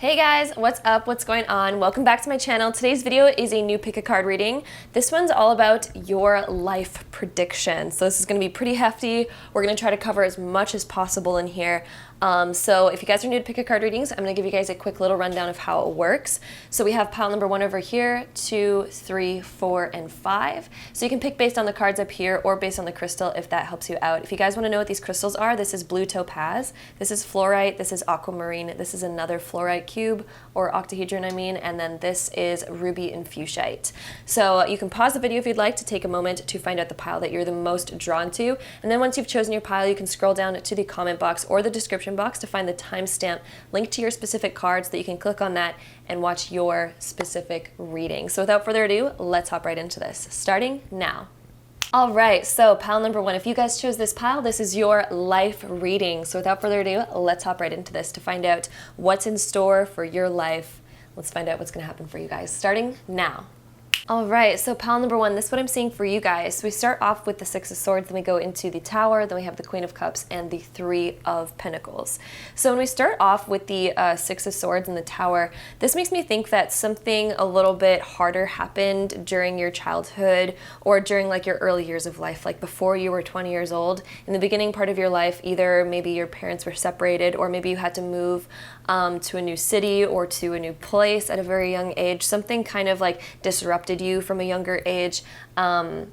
Hey guys, what's up? What's going on? Welcome back to my channel. Today's video is a new pick a card reading. This one's all about your life prediction. So this is going to be pretty hefty. We're going to try to cover as much as possible in here. So if you guys are new to pick a card readings, I'm going to give you guys a quick little rundown of how it works. So we have pile number 1 over here, 2, 3, 4, and 5. So you can pick based on the cards up here or based on the crystal if that helps you out. If you guys want to know what these crystals are, this is blue topaz, this is fluorite, this is aquamarine, this is another fluorite cube or octahedron and then this is ruby and fuchsite. So you can pause the video if you'd like to take a moment to find out the pile that you're the most drawn to, and then once you've chosen your pile you can scroll down to the comment box or the description box to find the timestamp linked to your specific cards that you can click on that and watch your specific reading. So without further ado, let's hop right into this, starting now. All right, so pile number 1, if you guys chose this pile, this is your life reading. So without further ado, let's hop right into this to find out what's in store for your life. Let's find out what's gonna happen for you guys, starting now. All right, so pile number 1, this is what I'm seeing for you guys. So we start off with the 6 of Swords, then we go into the Tower, then we have the Queen of Cups, and the 3 of Pentacles. So when we start off with the 6 of Swords and the Tower, this makes me think that something a little bit harder happened during your childhood or during like your early years of life, like before you were 20 years old. In the beginning part of your life, either maybe your parents were separated or maybe you had to move to a new city or to a new place at a very young age. Something kind of like disrupted you from a younger age, and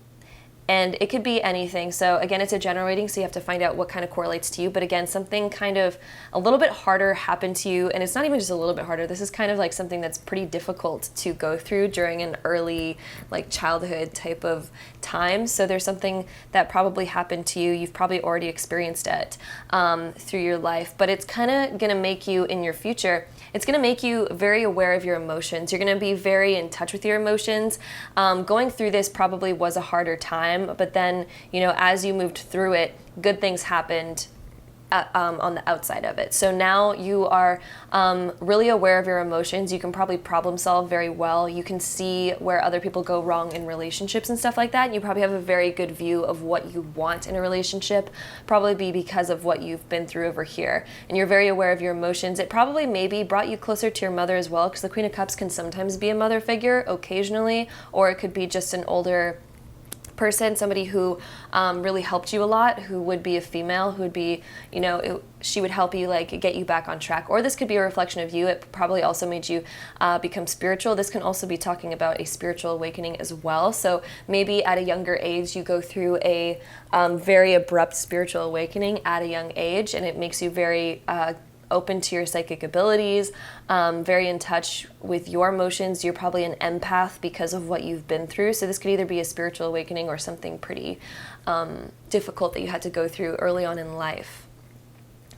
it could be anything. So again, it's a general reading, so you have to find out what kind of correlates to you, but again, something kind of a little bit harder happened to you, and it's not even just a little bit harder. This is kind of like something that's pretty difficult to go through during an early like childhood type of time. So there's something that probably happened to you. You've probably already experienced it through your life, but it's kind of gonna make you in your future, it's going to make you very aware of your emotions. You're going to be very in touch with your emotions. Going through this probably was a harder time, but then, you know, as you moved through it, good things happened on the outside of it. So now you are really aware of your emotions. You can probably problem solve very well. You can see where other people go wrong in relationships and stuff like that. You probably have a very good view of what you want in a relationship, probably be because of what you've been through over here. And you're very aware of your emotions. It probably maybe brought you closer to your mother as well, because the Queen of Cups can sometimes be a mother figure occasionally, or it could be just an older person, somebody who really helped you a lot, who would be a female, who would be, you know, she would help you like get you back on track. Or this could be a reflection of you. It probably also made you become spiritual. This can also be talking about a spiritual awakening as well. So maybe at a younger age you go through a very abrupt spiritual awakening at a young age, and it makes you very open to your psychic abilities, very in touch with your emotions. You're probably an empath because of what you've been through. So this could either be a spiritual awakening or something pretty difficult that you had to go through early on in life.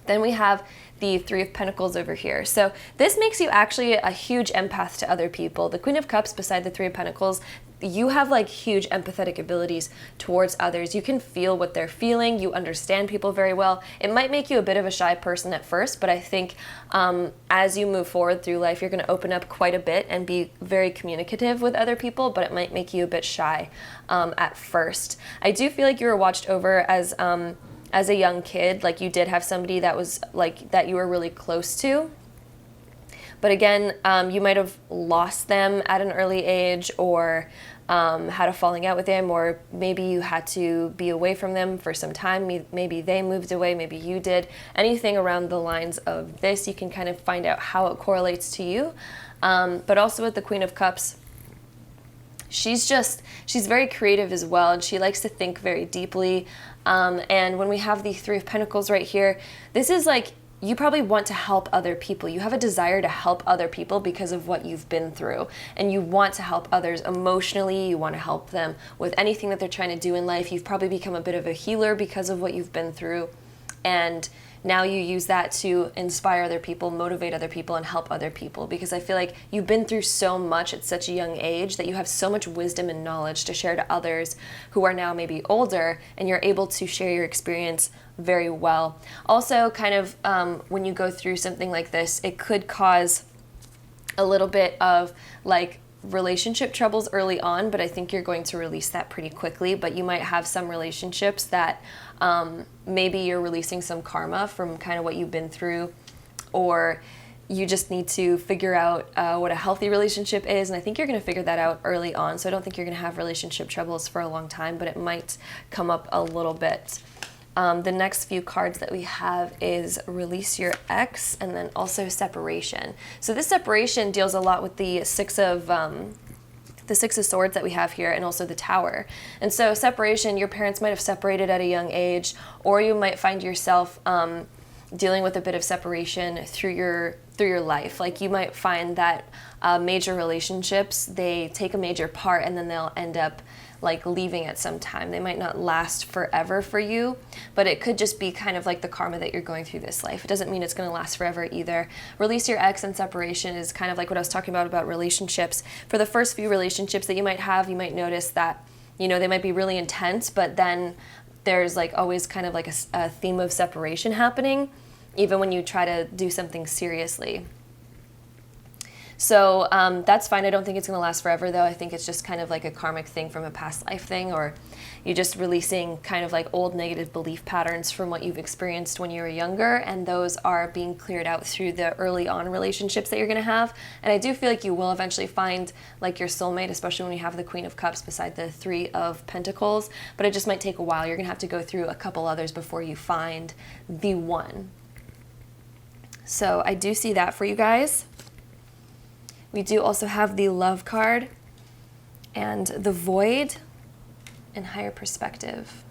Then we have the 3 of Pentacles over here. So this makes you actually a huge empath to other people. The Queen of Cups beside the 3 of Pentacles, you have like huge empathetic abilities towards others. You can feel what they're feeling. You understand people very well. It might make you a bit of a shy person at first, but I think as you move forward through life, you're going to open up quite a bit and be very communicative with other people, but it might make you a bit shy at first. I do feel like you were watched over as a young kid, like you did have somebody that was like that you were really close to. But again, you might have lost them at an early age, or had a falling out with them, or maybe you had to be away from them for some time. Maybe they moved away, maybe you did. Anything around the lines of this, you can kind of find out how it correlates to you. But also with the Queen of Cups, she's very creative as well, and she likes to think very deeply. And when we have the 3 of Pentacles right here, this is like, you probably want to help other people. You have a desire to help other people because of what you've been through. And you want to help others emotionally. You want to help them with anything that they're trying to do in life. You've probably become a bit of a healer because of what you've been through. And now you use that to inspire other people, motivate other people, and help other people. Because I feel like you've been through so much at such a young age that you have so much wisdom and knowledge to share to others who are now maybe older, and you're able to share your experience very well. Also, kind of when you go through something like this, it could cause a little bit of like relationship troubles early on, but I think you're going to release that pretty quickly. But you might have some relationships that maybe you're releasing some karma from kind of what you've been through, or you just need to figure out what a healthy relationship is, and I think you're going to figure that out early on. So I don't think you're going to have relationship troubles for a long time, but it might come up a little bit. The next few cards that we have is release your ex, and then also separation. So this separation deals a lot with the Six of Swords that we have here, and also the Tower. And so separation, your parents might have separated at a young age, or you might find yourself dealing with a bit of separation through your life. Like you might find that major relationships, they take a major part and then they'll end up like leaving at some time. They might not last forever for you, but it could just be kind of like the karma that you're going through this life. It doesn't mean it's going to last forever either. Release your ex and separation is kind of like what I was talking about relationships. For the first few relationships that you might have, you might notice that, you know, they might be really intense, but then there's like always kind of like a theme of separation happening, even when you try to do something seriously. So that's fine. I don't think it's going to last forever, though. I think it's just kind of like a karmic thing from a past life thing, or you're just releasing kind of like old negative belief patterns from what you've experienced when you were younger, and those are being cleared out through the early on relationships that you're going to have. And I do feel like you will eventually find like your soulmate, especially when you have the Queen of Cups beside the Three of Pentacles, but it just might take a while. You're going to have to go through a couple others before you find the one. So I do see that for you guys. We do also have the Love card and the Void and Higher Perspective.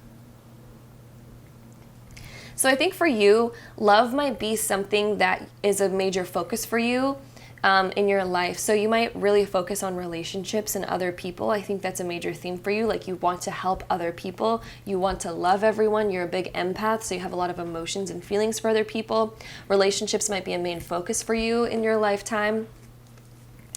So I think for you, love might be something that is a major focus for you in your life. So you might really focus on relationships and other people. I think that's a major theme for you. Like you want to help other people. You want to love everyone. You're a big empath, so you have a lot of emotions and feelings for other people. Relationships might be a main focus for you in your lifetime.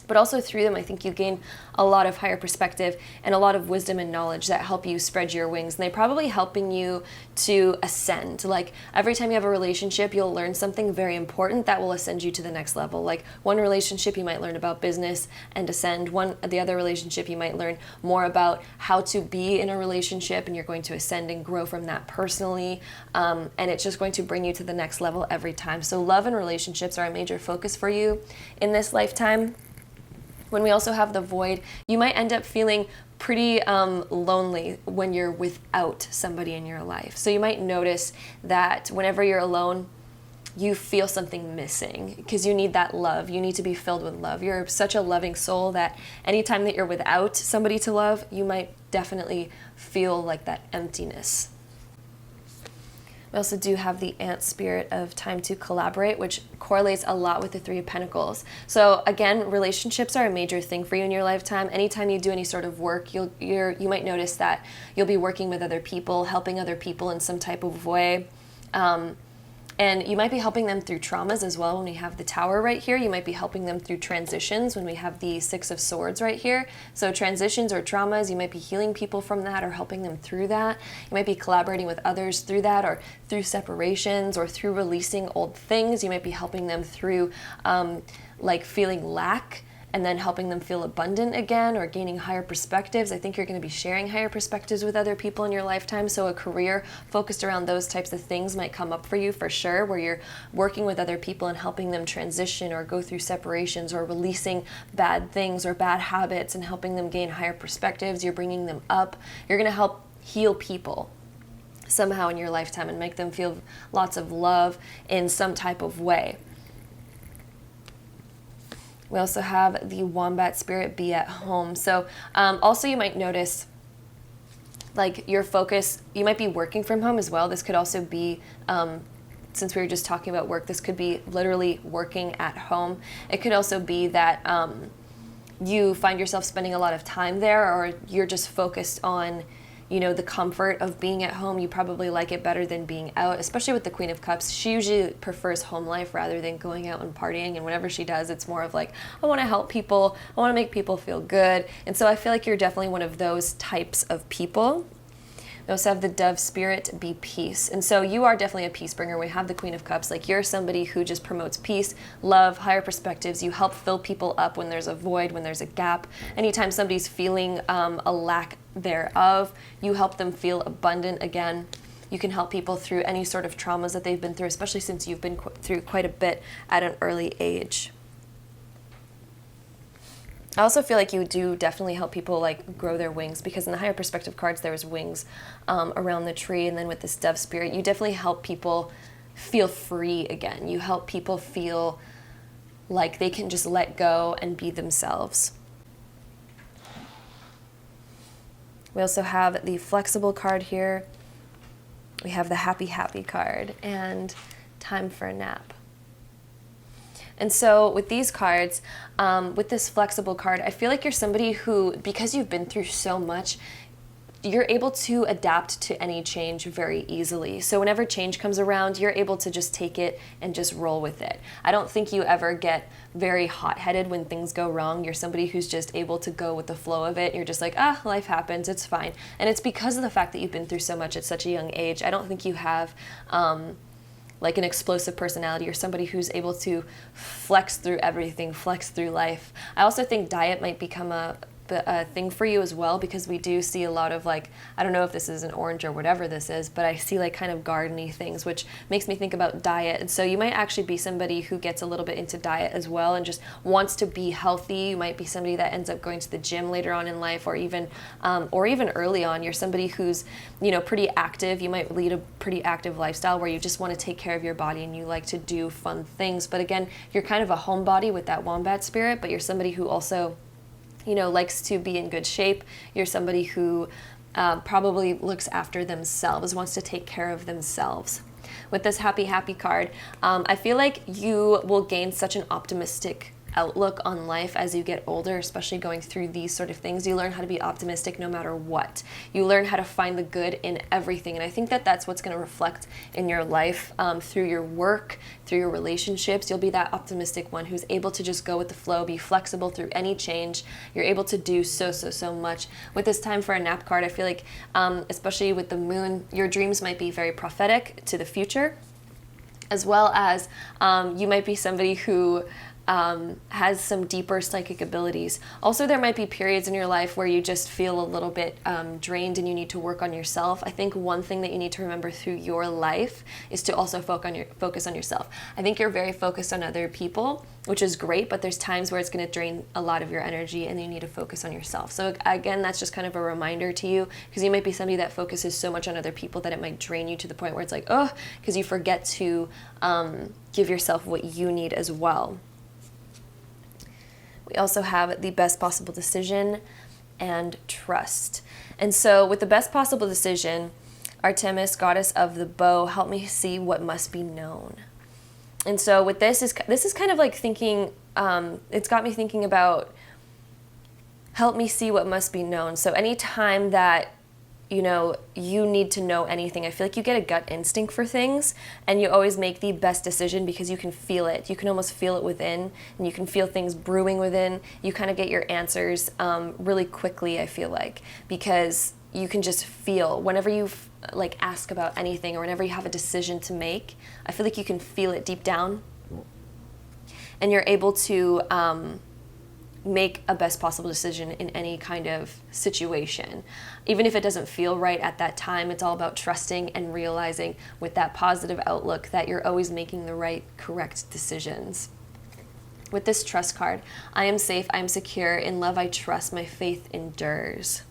But also through them, I think you gain a lot of higher perspective and a lot of wisdom and knowledge that help you spread your wings. And they're probably helping you to ascend. Like every time you have a relationship, you'll learn something very important that will ascend you to the next level. Like one relationship, you might learn about business and ascend. The other relationship, you might learn more about how to be in a relationship, and you're going to ascend and grow from that personally. And it's just going to bring you to the next level every time. So love and relationships are a major focus for you in this lifetime. When we also have the Void, you might end up feeling pretty lonely when you're without somebody in your life. So you might notice that whenever you're alone, you feel something missing because you need that love. You need to be filled with love. You're such a loving soul that anytime that you're without somebody to love, you might definitely feel like that emptiness. We also do have the Ant spirit of time to collaborate, which correlates a lot with the Three of Pentacles. So again, relationships are a major thing for you in your lifetime. Anytime you do any sort of work, you might notice that you'll be working with other people, helping other people in some type of way. And you might be helping them through traumas as well. When we have the Tower right here, you might be helping them through transitions when we have the Six of Swords right here. So transitions or traumas, you might be healing people from that or helping them through that. You might be collaborating with others through that, or through separations, or through releasing old things. You might be helping them through like feeling lack, and then helping them feel abundant again, or gaining higher perspectives. I think you're going to be sharing higher perspectives with other people in your lifetime. So a career focused around those types of things might come up for you for sure, where you're working with other people and helping them transition or go through separations, or releasing bad things or bad habits and helping them gain higher perspectives. You're bringing them up. You're going to help heal people somehow in your lifetime and make them feel lots of love in some type of way. We also have the Wombat spirit, be at home. So also you might notice like your focus, you might be working from home as well. This could also be, since we were just talking about work, this could be literally working at home. It could also be that you find yourself spending a lot of time there, or you're just focused on, you know, the comfort of being at home. You probably like it better than being out, especially with the Queen of Cups. She usually prefers home life rather than going out and partying, and whenever she does, it's more of like, I want to help people, I want to make people feel good. And so I feel like you're definitely one of those types of people. We also have the Dove spirit, be peace. And so you are definitely a peace bringer. We have the Queen of Cups. Like you're somebody who just promotes peace, love, higher perspectives. You help fill people up when there's a void, when there's a gap. Anytime somebody's feeling a lack thereof, you help them feel abundant again. you can help people through any sort of traumas that they've been through, especially since you've been through quite a bit at an early age. I also feel like you do definitely help people like grow their wings, because in the higher perspective cards there was wings around the tree, and then with this dove spirit you definitely help people feel free again. You help people feel like they can just let go and be themselves. We also have the flexible card here. We have the happy card and time for a nap. And so with these cards, with this flexible card, I feel like you're somebody who, because you've been through so much, you're able to adapt to any change very easily. So whenever change comes around, you're able to just take it and just roll with it. I don't think you ever get very hot-headed when things go wrong. You're somebody who's just able to go with the flow of it. You're just like, life happens, it's fine. And it's because of the fact that you've been through so much at such a young age. I don't think you have like an explosive personality, or somebody who's able to flex through everything, flex through life. I also think diet might become a thing for you as well, because we do see a lot of like, I don't know if this is an orange or whatever this is, but I see like kind of gardeny things, which makes me think about diet. And so you might actually be somebody who gets a little bit into diet as well and just wants to be healthy. You might be somebody that ends up going to the gym later on in life, or even early on. You're somebody who's, pretty active. You might lead a pretty active lifestyle where you just want to take care of your body and you like to do fun things. But again, you're kind of a homebody with that wombat spirit, but you're somebody who also likes to be in good shape. You're somebody who probably looks after themselves, wants to take care of themselves. With this happy card, I feel like you will gain such an optimistic outlook on life as you get older, especially going through these sort of things. You learn how to be optimistic no matter what. You learn how to find the good in everything. And I think that that's what's going to reflect in your life through your work, through your relationships. You'll be that optimistic one who's able to just go with the flow, be flexible through any change. You're able to do so much. With this time for a nap card, I feel like, especially with the moon, your dreams might be very prophetic to the future, as well as you might be somebody who has some deeper psychic abilities. Also, there might be periods in your life where you just feel a little bit drained and you need to work on yourself. I think one thing that you need to remember through your life is to also focus on yourself. I think you're very focused on other people, which is great, but there's times where it's going to drain a lot of your energy and you need to focus on yourself. So again, that's just kind of a reminder to you, because you might be somebody that focuses so much on other people that it might drain you to the point where it's like, because you forget to give yourself what you need as well. We also have the best possible decision and trust. And so with the best possible decision, Artemis, goddess of the bow, help me see what must be known. And so with this is kind of like thinking, it's got me thinking about help me see what must be known. So anytime that you need to know anything, I feel like you get a gut instinct for things, and you always make the best decision because you can feel it. You can almost feel it within, and you can feel things brewing within. You kind of get your answers really quickly, I feel like, because you can just feel whenever you ask about anything, or whenever you have a decision to make, I feel like you can feel it deep down, and you're able to make a best possible decision in any kind of situation. Even if it doesn't feel right at that time, it's all about trusting and realizing with that positive outlook that you're always making the right, correct decisions. With this trust card, I am safe, I am secure, in love I trust, my faith endures.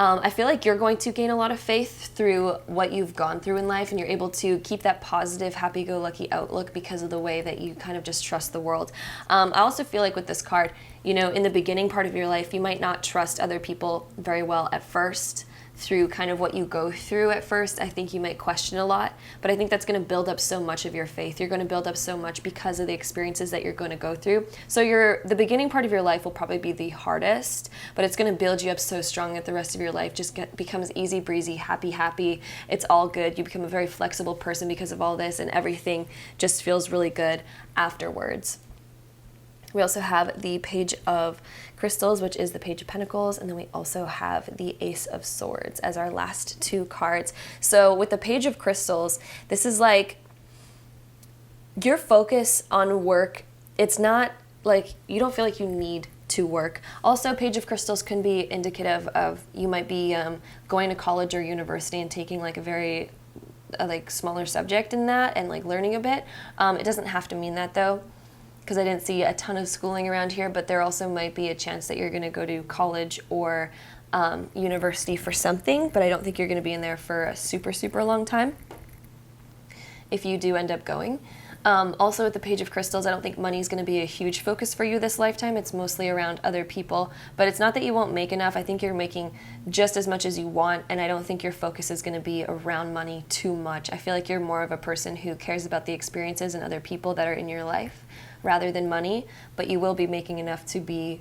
I feel like you're going to gain a lot of faith through what you've gone through in life, and you're able to keep that positive, happy-go-lucky outlook because of the way that you kind of just trust the world. I also feel like with this card, in the beginning part of your life, you might not trust other people very well at first. Through kind of what you go through at first, I think you might question a lot, but I think that's going to build up so much of your faith. You're going to build up so much because of the experiences that you're going to go through. So the beginning part of your life will probably be the hardest, but it's going to build you up so strong that the rest of your life just becomes easy breezy, happy. It's all good. You become a very flexible person because of all this, and everything just feels really good afterwards. We also have the Page of Crystals, which is the Page of Pentacles, and then we also have the Ace of Swords as our last two cards. So with the Page of Crystals, this is like your focus on work. It's not like you don't feel like you need to work. Also, Page of Crystals can be indicative of you might be going to college or university and taking like a very like smaller subject in that and like learning a bit. It doesn't have to mean that though, because I didn't see a ton of schooling around here, but there also might be a chance that you're going to go to college or university for something, but I don't think you're going to be in there for a super, super long time if you do end up going. Also with the Page of Crystals, I don't think money is going to be a huge focus for you this lifetime. It's mostly around other people, but it's not that you won't make enough. I think you're making just as much as you want, and I don't think your focus is going to be around money too much. I feel like you're more of a person who cares about the experiences and other people that are in your life rather than money, but you will be making enough to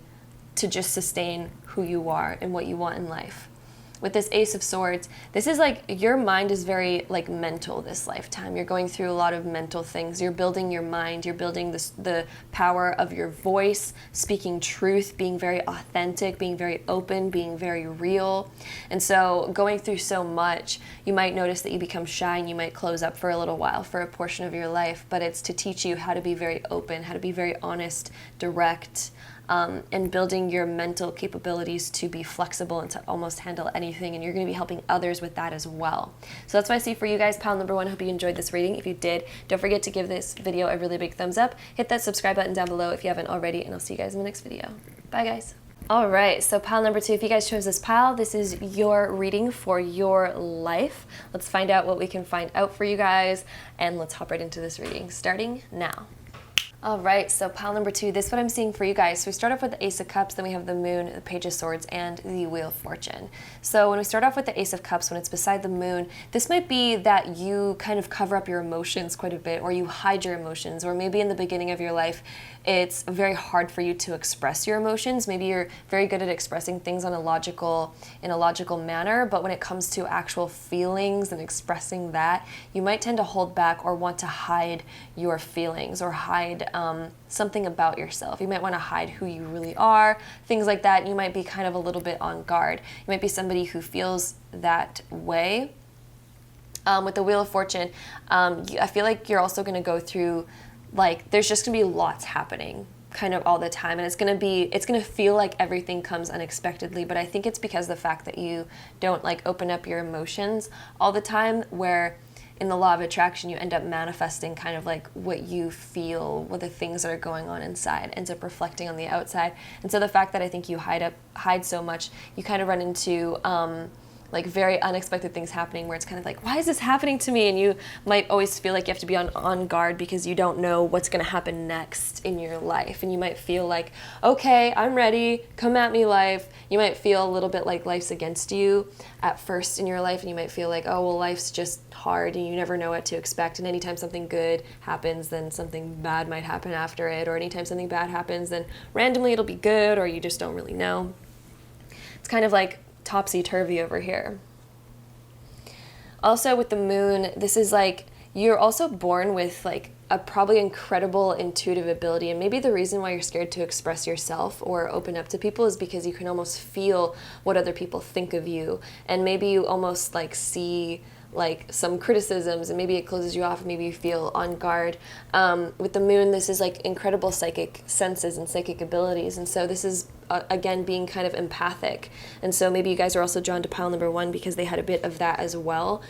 just sustain who you are and what you want in life. With this Ace of Swords, this is like your mind is very like mental this lifetime. You're going through a lot of mental things. You're building your mind. You're building the power of your voice, speaking truth, being very authentic, being very open, being very real. And so going through so much, you might notice that you become shy and you might close up for a little while for a portion of your life, but it's to teach you how to be very open, how to be very honest, direct, and building your mental capabilities to be flexible and to almost handle anything, and you're going to be helping others with that as well. So that's what I see for you guys, pile number 1. Hope you enjoyed this reading. If you did, don't forget to give this video a really big thumbs up. Hit that subscribe button down below if you haven't already, and I'll see you guys in the next video. Bye, guys. All right, so pile number 2, if you guys chose this pile, this is your reading for your life. Let's find out what we can find out for you guys, and let's hop right into this reading, starting now. All right, so pile number 2, this is what I'm seeing for you guys. So we start off with the Ace of Cups, then we have the Moon, the Page of Swords, and the Wheel of Fortune. So when we start off with the Ace of Cups, when it's beside the Moon, this might be that you kind of cover up your emotions quite a bit, or you hide your emotions, or maybe in the beginning of your life, it's very hard for you to express your emotions. Maybe you're very good at expressing things in a logical manner, but when it comes to actual feelings and expressing that, you might tend to hold back or want to hide your feelings or hide something about yourself. You might want to hide who you really are, things like that. You might be kind of a little bit on guard. You might be somebody who feels that way. With the Wheel of Fortune, I feel like you're also going to go through, like, there's just going to be lots happening kind of all the time, and it's going to feel like everything comes unexpectedly, but I think it's because of the fact that you don't like open up your emotions all the time, where in the law of attraction, you end up manifesting kind of like what you feel, what the things that are going on inside ends up reflecting on the outside. And so the fact that I think you hide so much, you kind of run into like very unexpected things happening where it's kind of like, why is this happening to me? And you might always feel like you have to be on guard because you don't know what's going to happen next in your life. And you might feel like, okay, I'm ready, come at me, life. You might feel a little bit like life's against you at first in your life, and you might feel like, oh, well, life's just hard and you never know what to expect. And anytime something good happens, then something bad might happen after it. Or anytime something bad happens, then randomly it'll be good, or you just don't really know. It's kind of like topsy-turvy over here. Also with the Moon, this is like you're also born with like a probably incredible intuitive ability, and maybe the reason why you're scared to express yourself or open up to people is because you can almost feel what other people think of you, and maybe you almost like see like some criticisms, and maybe it closes you off, maybe you feel on guard. With the Moon, this is like incredible psychic senses and psychic abilities, and so this is again being kind of empathic, and so maybe you guys are also drawn to pile number 1 because they had a bit of that as well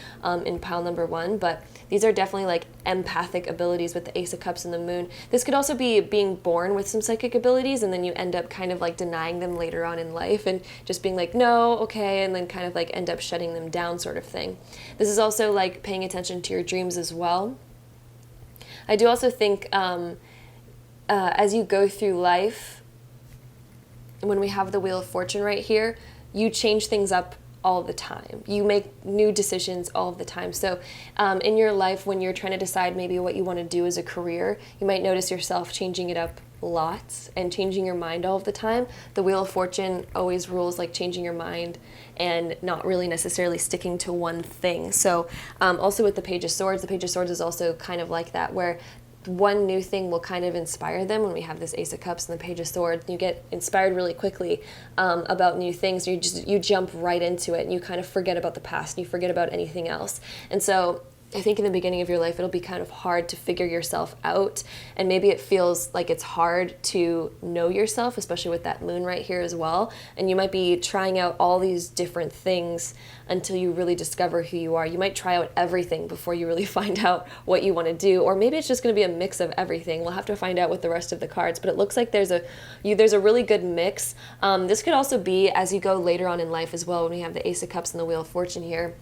in pile number 1, but these are definitely like empathic abilities with the Ace of Cups and the Moon. This could also be being born with some psychic abilities, and then you end up kind of like denying them later on in life and just being like, no, okay, and then kind of like end up shutting them down sort of thing. This is also like paying attention to your dreams as well. I do also think as you go through life, when we have the Wheel of Fortune right here, you change things up all the time. You make new decisions all the time. So in your life, when you're trying to decide maybe what you want to do as a career, you might notice yourself changing it up lots and changing your mind all of the time. The Wheel of Fortune always rules like changing your mind and not really necessarily sticking to one thing. So also with the Page of Swords is also kind of like that, where one new thing will kind of inspire them. When we have this Ace of Cups and the Page of Swords, you get inspired really quickly about new things. You jump right into it, and you kind of forget about the past, and you forget about anything else. And so I think in the beginning of your life, it'll be kind of hard to figure yourself out. And maybe it feels like it's hard to know yourself, especially with that moon right here as well. And you might be trying out all these different things until you really discover who you are. You might try out everything before you really find out what you want to do. Or maybe it's just going to be a mix of everything. We'll have to find out with the rest of the cards. But it looks like there's a really good mix. This could also be as you go later on in life as well, when we have the Ace of Cups and the Wheel of Fortune here.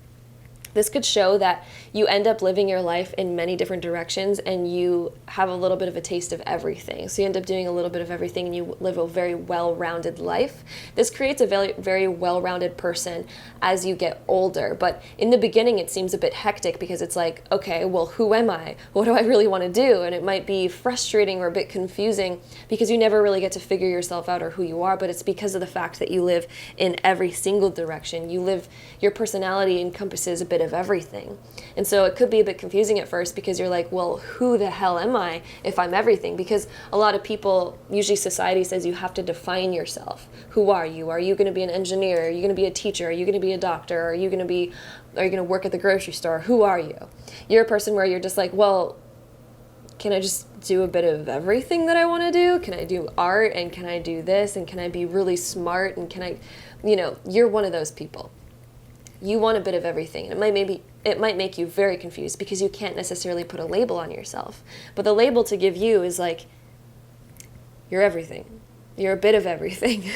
This could show that you end up living your life in many different directions and you have a little bit of a taste of everything. So you end up doing a little bit of everything and you live a very well-rounded life. This creates a very, very well-rounded person as you get older. But in the beginning, it seems a bit hectic because it's like, okay, well, who am I? What do I really want to do? And it might be frustrating or a bit confusing because you never really get to figure yourself out or who you are, but it's because of the fact that you live in every single direction. Your personality encompasses a bit of everything. And so it could be a bit confusing at first because you're like, well, who the hell am I if I'm everything? Because a lot of people, usually society says you have to define yourself. Who are you? Are you going to be an engineer? Are you going to be a teacher? Are you going to be a doctor? Are you going to work at the grocery store? Who are you? You're a person where you're just like, well, can I just do a bit of everything that I want to do? Can I do art and can I do this and can I be really smart and can I, you're one of those people. You want a bit of everything. And it might make you very confused because you can't necessarily put a label on yourself. But the label to give you is like, you're everything. You're a bit of everything.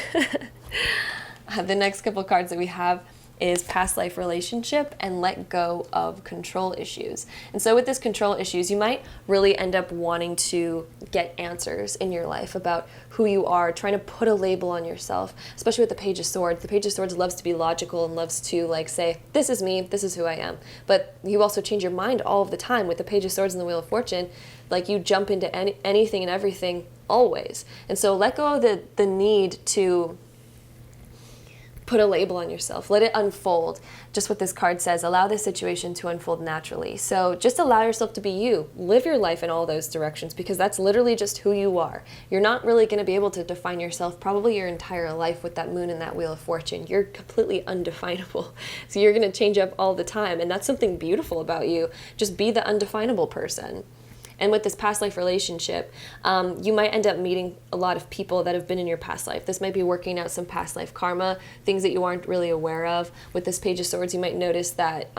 The next couple cards that we have is past life relationship and let go of control issues. And so with this control issues, you might really end up wanting to get answers in your life about who you are, trying to put a label on yourself, especially with the Page of Swords. The Page of Swords loves to be logical and loves to say, this is me, this is who I am. But you also change your mind all of the time with the Page of Swords and the Wheel of Fortune. You jump into anything and everything always. And so let go of the need to put a label on yourself. Let it unfold. Just what this card says, allow this situation to unfold naturally. So just allow yourself to be you. Live your life in all those directions because that's literally just who you are. You're not really going to be able to define yourself probably your entire life with that moon and that Wheel of Fortune. You're completely undefinable. So you're going to change up all the time. And that's something beautiful about you. Just be the undefinable person. And with this past life relationship, you might end up meeting a lot of people that have been in your past life. This might be working out some past life karma, things that you aren't really aware of. With this Page of Swords, you might notice that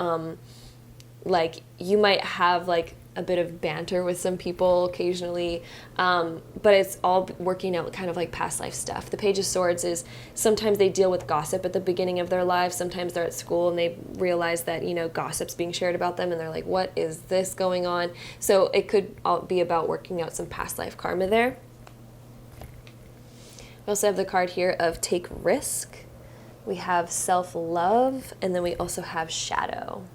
you might have a bit of banter with some people occasionally, but it's all working out kind of like past life stuff. The Page of Swords is sometimes they deal with gossip at the beginning of their lives. Sometimes they're at school and they realize that, gossip's being shared about them and they're like, what is this going on? So it could all be about working out some past life karma there. We also have the card here of take risk. We have self-love, and then we also have shadow.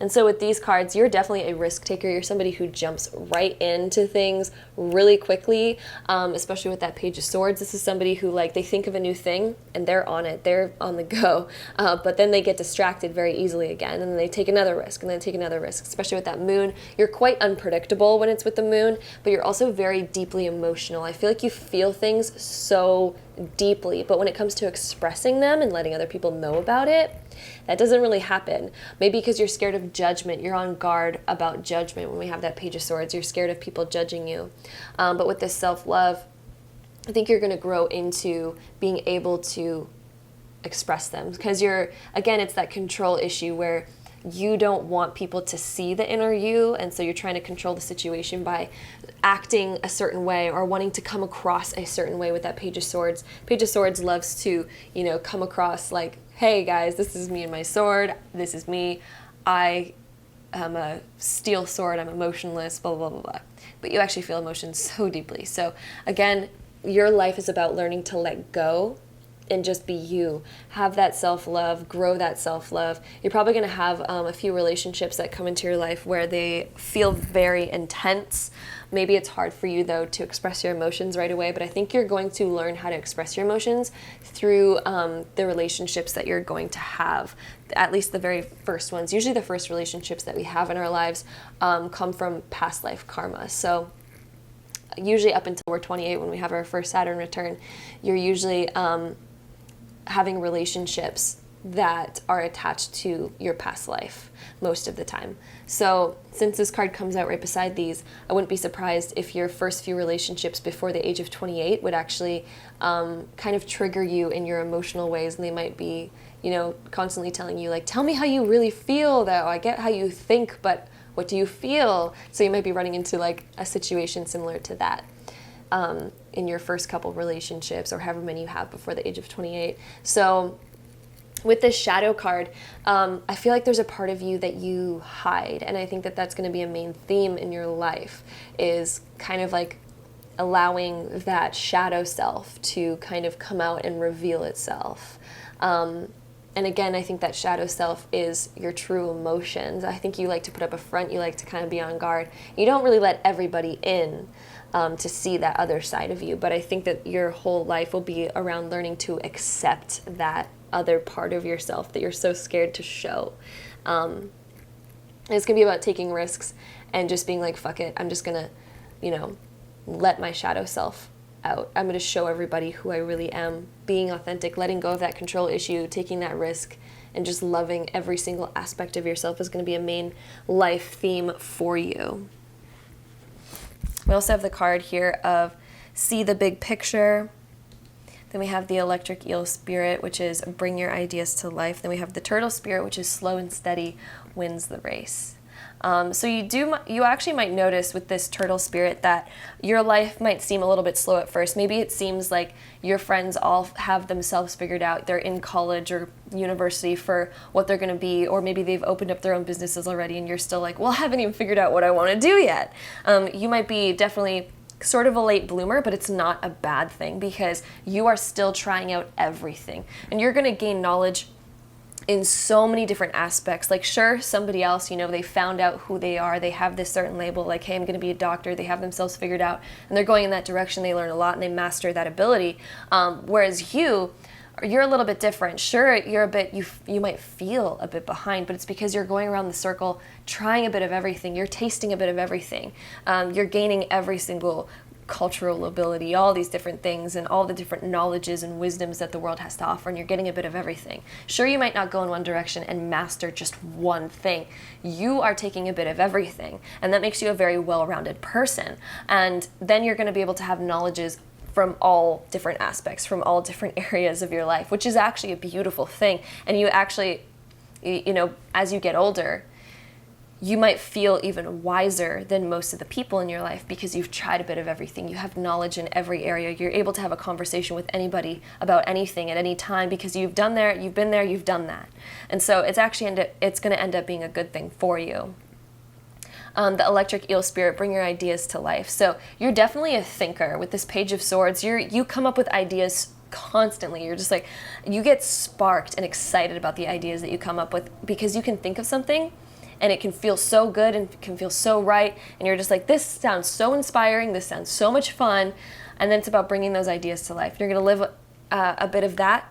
And so with these cards, you're definitely a risk taker. You're somebody who jumps right into things really quickly, especially with that Page of Swords. This is somebody who they think of a new thing and they're on it. They're on the go. But then they get distracted very easily again and then they take another risk and then take another risk, especially with that moon. You're quite unpredictable when it's with the moon, but you're also very deeply emotional. I feel like you feel things so deeply, but when it comes to expressing them and letting other people know about it, that doesn't really happen. Maybe because you're scared of judgment. You're on guard about judgment. When we have that Page of Swords, you're scared of people judging you. But with this self-love, I think you're going to grow into being able to express them. Because it's that control issue where you don't want people to see the inner you, and so you're trying to control the situation by acting a certain way or wanting to come across a certain way with that Page of Swords. Page of Swords loves to, come across like, hey guys, this is me and my sword, this is me, I am a steel sword, I'm emotionless, blah, blah, blah, blah. But you actually feel emotions so deeply. So again, your life is about learning to let go and just be you. Have that self-love, grow that self-love. You're probably going to have a few relationships that come into your life where they feel very intense. Maybe it's hard for you, though, to express your emotions right away, but I think you're going to learn how to express your emotions through the relationships that you're going to have, at least the very first ones. Usually the first relationships that we have in our lives come from past life karma. So usually up until we're 28, when we have our first Saturn return, you're usually having relationships that are attached to your past life most of the time. So since this card comes out right beside these, I wouldn't be surprised if your first few relationships before the age of 28 would actually kind of trigger you in your emotional ways, and they might be, you know, constantly telling you, like, tell me how you really feel, though. I get how you think, but what do you feel? So you might be running into like a situation similar to that in your first couple relationships, or however many you have before the age of 28. So with this shadow card, I feel like there's a part of you that you hide, and I think that that's going to be a main theme in your life, is kind of like allowing that shadow self to kind of come out and reveal itself. And again, I think that shadow self is your true emotions. I think you like to put up a front, you like to kind of be on guard. You don't really let everybody in to see that other side of you, but I think that your whole life will be around learning to accept that other part of yourself that you're so scared to show. And it's gonna be about taking risks and just being like, fuck it, I'm just gonna, you know, let my shadow self out. I'm gonna show everybody who I really am, being authentic, letting go of that control issue, taking that risk, and just loving every single aspect of yourself is gonna be a main life theme for you. We also have the card here of see the big picture. Then we have the electric eel spirit, which is bring your ideas to life. Then we have the turtle spirit, which is slow and steady wins the race. So you actually might notice with this turtle spirit that your life might seem a little bit slow at first. Maybe it seems like your friends all have themselves figured out. They're in college or university for what they're going to be, or maybe they've opened up their own businesses already, and you're still like, well, I haven't even figured out what I want to do yet. You might be definitely sort of a late bloomer, but it's not a bad thing, because you are still trying out everything, and you're going to gain knowledge in so many different aspects. Like, sure, somebody else, you know, they found out who they are, they have this certain label, like, hey, I'm going to be a doctor, they have themselves figured out, and they're going in that direction, they learn a lot, and they master that ability, whereas you're a little bit different. Sure, you're a bit, you might feel a bit behind, but it's because you're going around the circle, trying a bit of everything, you're tasting a bit of everything, you're gaining every single cultural ability, all these different things, and all the different knowledges and wisdoms that the world has to offer, and you're getting a bit of everything. Sure, you might not go in one direction and master just one thing. You are taking a bit of everything, and that makes you a very well-rounded person. And then you're going to be able to have knowledges from all different aspects, from all different areas of your life, which is actually a beautiful thing. And you actually, you know, as you get older, you might feel even wiser than most of the people in your life, because you've tried a bit of everything. You have knowledge in every area. You're able to have a conversation with anybody about anything at any time, because you've done there, you've been there, you've done that. And so it's actually it's going to end up being a good thing for you. The electric eel spirit, bring your ideas to life. So you're definitely a thinker. With this page of swords, you come up with ideas constantly. You're just like, you get sparked and excited about the ideas that you come up with, because you can think of something and it can feel so good and can feel so right, and you're just like, this sounds so inspiring, this sounds so much fun. And then it's about bringing those ideas to life. You're going to live a bit of that,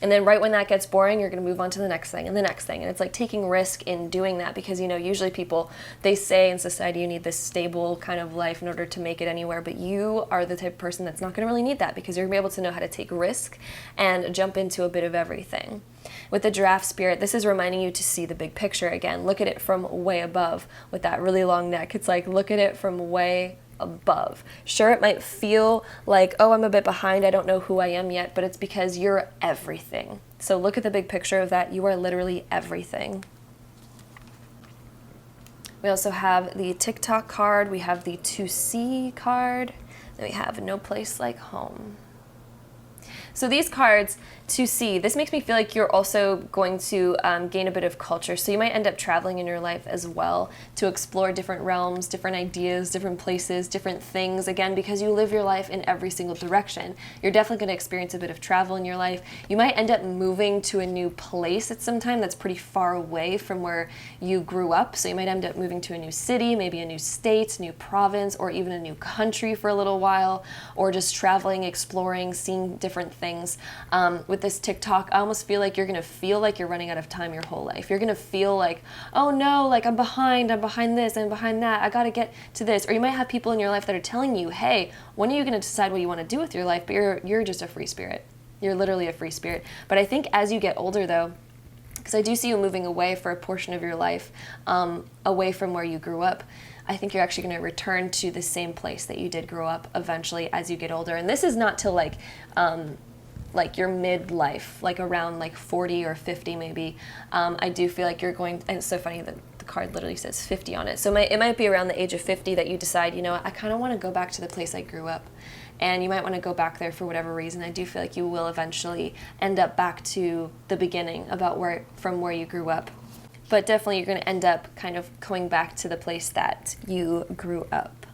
and then right when that gets boring, you're going to move on to the next thing and the next thing. And it's like taking risk in doing that, because, you know, usually people, they say in society you need this stable kind of life in order to make it anywhere, but you are the type of person that's not going to really need that, because you're going to be able to know how to take risk and jump into a bit of everything. With the giraffe spirit, this is reminding you to see the big picture again. Look at it from way above with that really long neck. It's like, look at it from way above. Sure, it might feel like, oh, I'm a bit behind, I don't know who I am yet, but it's because you're everything. So look at the big picture of that. You are literally everything. We also have the TikTok card, we have the to see card, then we have no place like home. So these cards, to see, this makes me feel like you're also going to gain a bit of culture. So you might end up traveling in your life as well to explore different realms, different ideas, different places, different things. Again, because you live your life in every single direction, you're definitely going to experience a bit of travel in your life. You might end up moving to a new place at some time that's pretty far away from where you grew up. So you might end up moving to a new city, maybe a new state, new province, or even a new country for a little while, or just traveling, exploring, seeing different things. With this TikTok, I almost feel like you're going to feel like you're running out of time your whole life. You're going to feel like, oh no, like I'm behind this, I'm behind that, I got to get to this. Or you might have people in your life that are telling you, hey, when are you going to decide what you want to do with your life? But you're just a free spirit. You're literally a free spirit. But I think as you get older though, because I do see you moving away for a portion of your life, away from where you grew up. I think you're actually going to return to the same place that you did grow up eventually as you get older. And this is not till like your midlife, like around like 40 or 50 maybe. I do feel like you're going, and it's so funny that the card literally says 50 on it. So it might be around the age of 50 that you decide, you know, I kind of want to go back to the place I grew up. And you might want to go back there for whatever reason. I do feel like you will eventually end up back to the beginning from where you grew up. But definitely you're going to end up kind of going back to the place that you grew up.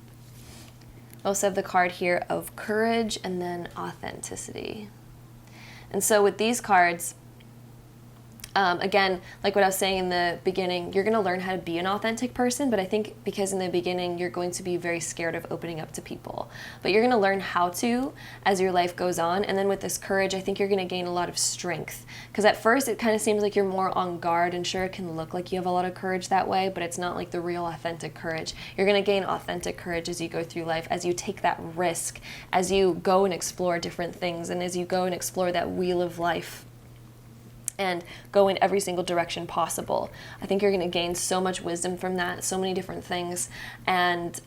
I also have the card here of courage and then authenticity. And so with these cards, again, like what I was saying in the beginning, you're going to learn how to be an authentic person, but I think because in the beginning you're going to be very scared of opening up to people. But you're going to learn how to as your life goes on, and then with this courage, I think you're going to gain a lot of strength. Because at first it kind of seems like you're more on guard, and sure, it can look like you have a lot of courage that way, but it's not like the real authentic courage. You're going to gain authentic courage as you go through life, as you take that risk, as you go and explore different things, and as you go and explore that wheel of life and go in every single direction possible. I think you're going to gain so much wisdom from that, so many different things, and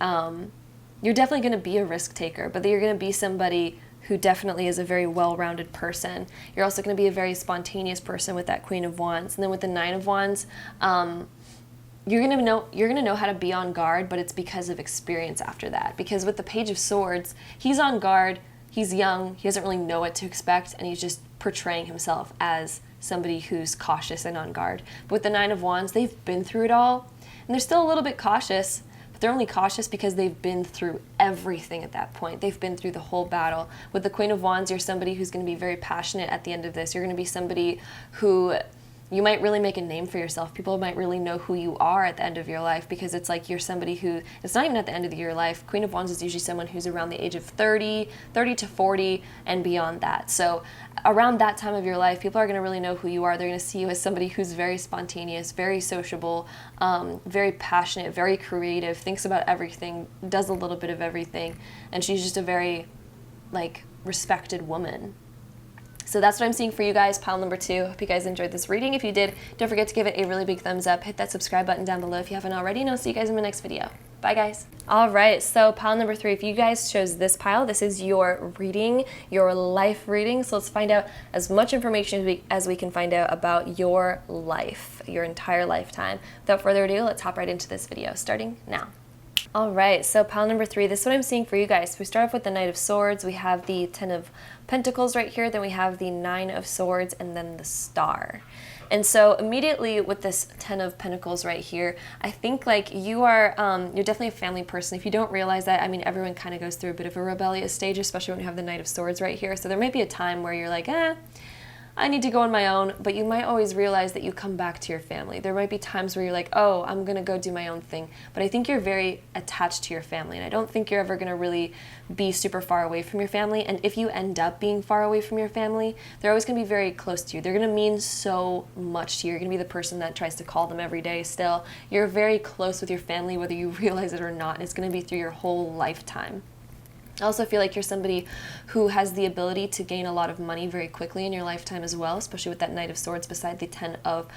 you're definitely going to be a risk taker, but you're going to be somebody who definitely is a very well-rounded person. You're also going to be a very spontaneous person with that Queen of Wands. And then with the Nine of Wands, you're going to know how to be on guard, but it's because of experience after that. Because with the Page of Swords, he's on guard, he's young, he doesn't really know what to expect, and he's just portraying himself as somebody who's cautious and on guard. But with the Nine of Wands, they've been through it all, and they're still a little bit cautious, but they're only cautious because they've been through everything at that point. They've been through the whole battle. With the Queen of Wands, you're somebody who's going to be very passionate at the end of this. You're going to be somebody who you might really make a name for yourself. People might really know who you are at the end of your life, because it's like you're somebody who, it's not even at the end of your life. Queen of Wands is usually someone who's around the age of 30 to 40 and beyond that. So around that time of your life, people are going to really know who you are. They're going to see you as somebody who's very spontaneous, very sociable, very passionate, very creative, thinks about everything, does a little bit of everything. And she's just a very, respected woman. So that's what I'm seeing for you guys, pile number 2. Hope you guys enjoyed this reading. If you did, don't forget to give it a really big thumbs up. Hit that subscribe button down below if you haven't already, and I'll see you guys in my next video. Bye, guys. All right, so pile number 3. If you guys chose this pile, this is your reading, your life reading. So let's find out as much information as we can find out about your life, your entire lifetime. Without further ado, let's hop right into this video, starting now. All right, so pile number 3, this is what I'm seeing for you guys. So we start off with the Knight of Swords, we have the Ten of Pentacles right here, then we have the Nine of Swords, and then the Star. And so immediately with this Ten of Pentacles right here, I think you are, you're definitely a family person. If you don't realize that, I mean, everyone kind of goes through a bit of a rebellious stage, especially when you have the Knight of Swords right here. So there might be a time where you're like, I need to go on my own, but you might always realize that you come back to your family. There might be times where you're like, oh, I'm going to go do my own thing. But I think you're very attached to your family, and I don't think you're ever going to really be super far away from your family. And if you end up being far away from your family, they're always going to be very close to you. They're going to mean so much to you. You're going to be the person that tries to call them every day still. You're very close with your family, whether you realize it or not, and it's going to be through your whole lifetime. I also feel like you're somebody who has the ability to gain a lot of money very quickly in your lifetime as well, especially with that Knight of Swords beside the Ten of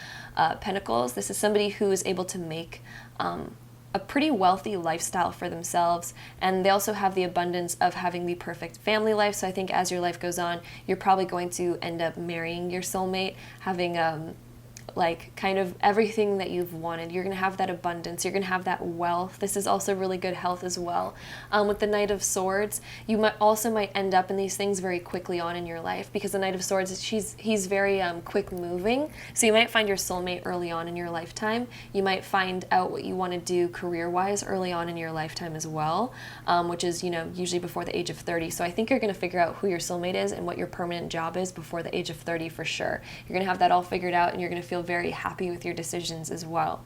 Pentacles. This is somebody who is able to make a pretty wealthy lifestyle for themselves, and they also have the abundance of having the perfect family life. So I think as your life goes on, you're probably going to end up marrying your soulmate, having kind of everything that you've wanted. You're going to have that abundance. You're going to have that wealth. This is also really good health as well. With the Knight of Swords, you might end up in these things very quickly on in your life, because the Knight of Swords, he's very quick moving. So you might find your soulmate early on in your lifetime. You might find out what you want to do career-wise early on in your lifetime as well, which is, usually before the age of 30. So I think you're going to figure out who your soulmate is and what your permanent job is before the age of 30 for sure. You're going to have that all figured out, and you're going to feel very happy with your decisions as well.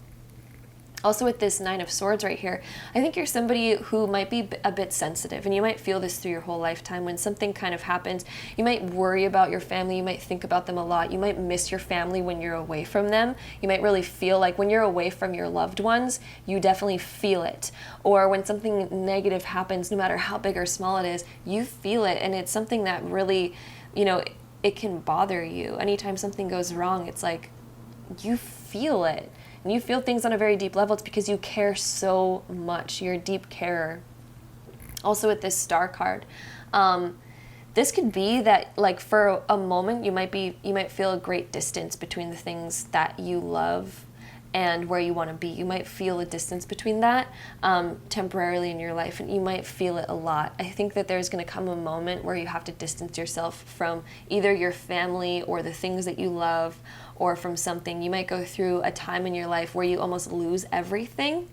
Also with this Nine of Swords right here, I think you're somebody who might be a bit sensitive, and you might feel this through your whole lifetime. When something kind of happens, you might worry about your family, you might think about them a lot, you might miss your family when you're away from them. You might really feel like when you're away from your loved ones, you definitely feel it. Or when something negative happens, no matter how big or small it is, you feel it, and it's something that really, it can bother you. Anytime something goes wrong, it's like, you feel it. And you feel things on a very deep level. It's because you care so much. You're a deep carer. Also with this star card, this could be that, like, for a moment you might feel a great distance between the things that you love and where you want to be. You might feel a distance between that temporarily in your life, and you might feel it a lot. I think that there's going to come a moment where you have to distance yourself from either your family or the things that you love, or from something. You might go through a time in your life where you almost lose everything.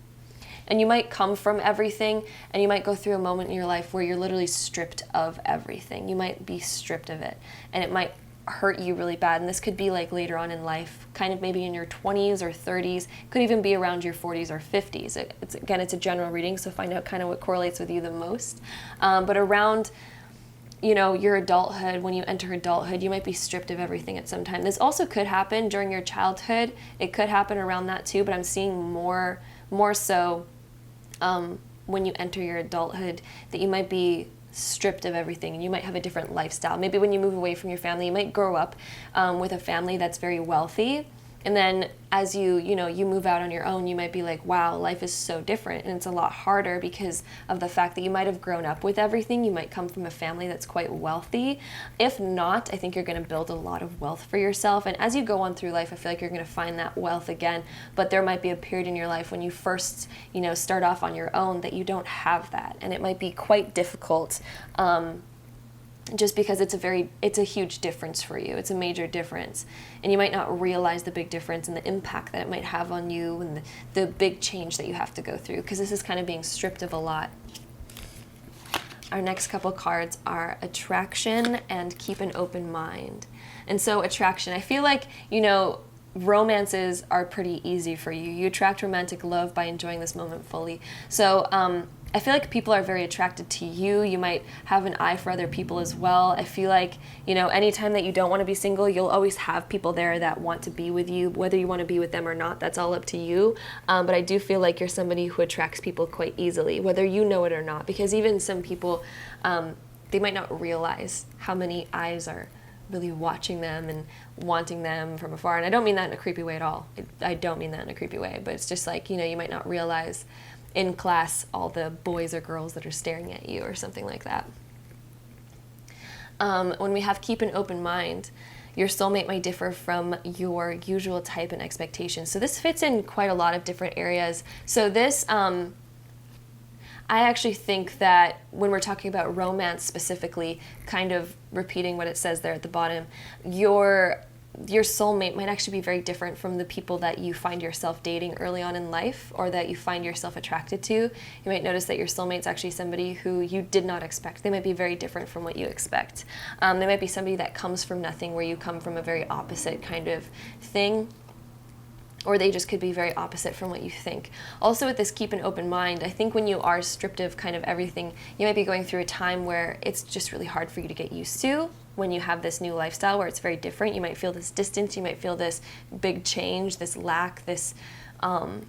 And you might come from everything, and you might go through a moment in your life where you're literally stripped of everything. You might be stripped of it, and it might hurt you really bad. And this could be like later on in life, kind of maybe in your 20s or 30s. It could even be around your 40s or 50s. It's a general reading, so find out kind of what correlates with you the most. But around, your adulthood, when you enter adulthood, you might be stripped of everything at some time. This also could happen during your childhood. It could happen around that too, but I'm seeing more so when you enter your adulthood, that you might be stripped of everything, and you might have a different lifestyle. Maybe when you move away from your family, you might grow up with a family that's very wealthy, and then as you move out on your own, you might be like, wow, life is so different, and it's a lot harder because of the fact that you might have grown up with everything. You might come from a family that's quite wealthy. If not, I think you're going to build a lot of wealth for yourself, and as you go on through life, I feel like you're going to find that wealth again. But there might be a period in your life when you first start off on your own that you don't have that, and it might be quite difficult, just because it's a huge difference for you. It's a major difference, and you might not realize the big difference and the impact that it might have on you, and the big change that you have to go through, because this is kind of being stripped of a lot. Our next couple cards are attraction and keep an open mind. And so attraction, I feel like, romances are pretty easy for you. You attract romantic love by enjoying this moment fully. So I feel like people are very attracted to you. You might have an eye for other people as well. I feel like, anytime that you don't want to be single, you'll always have people there that want to be with you. Whether you want to be with them or not, that's all up to you. But I do feel like you're somebody who attracts people quite easily, whether you know it or not. Because even some people, they might not realize how many eyes are really watching them and wanting them from afar. And I don't mean that in a creepy way at all. I don't mean that in a creepy way. But it's just like, you might not realize in class all the boys or girls that are staring at you or something like that. When we have keep an open mind, your soulmate might differ from your usual type and expectations. So this fits in quite a lot of different areas. So this, I actually think that when we're talking about romance specifically, kind of repeating what it says there at the bottom, your soulmate might actually be very different from the people that you find yourself dating early on in life, or that you find yourself attracted to. You might notice that your soulmate's actually somebody who you did not expect. They might be very different from what you expect. They might be somebody that comes from nothing, where you come from a very opposite kind of thing. Or they just could be very opposite from what you think. Also with this keep an open mind, I think when you are stripped of kind of everything, you might be going through a time where it's just really hard for you to get used to. When you have this new lifestyle where it's very different, you might feel this distance, you might feel this big change, this lack, this kind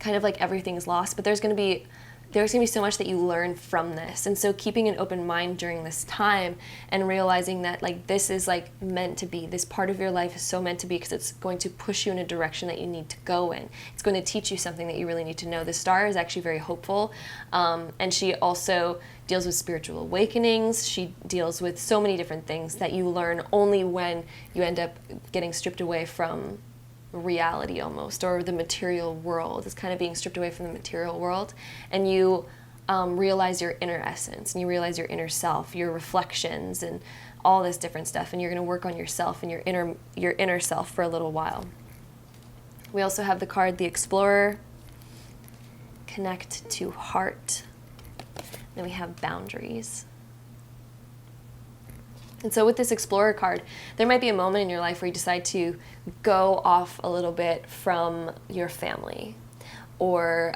of like everything's lost. But there's going to be so much that you learn from this. And so keeping an open mind during this time and realizing that like this is like meant to be, this part of your life is so meant to be, because it's going to push you in a direction that you need to go in. It's going to teach you something that you really need to know. The star is actually very hopeful, and she also deals with spiritual awakenings. She deals with so many different things that you learn only when you end up getting stripped away from reality almost, or the material world. It's kind of being stripped away from the material world, and you realize your inner essence, and you realize your inner self, your reflections, and all this different stuff, and you're going to work on yourself and your inner self for a little while. We also have the card the Explorer, connect to heart. Then we have boundaries. And so with this Explorer card, there might be a moment in your life where you decide to go off a little bit from your family, or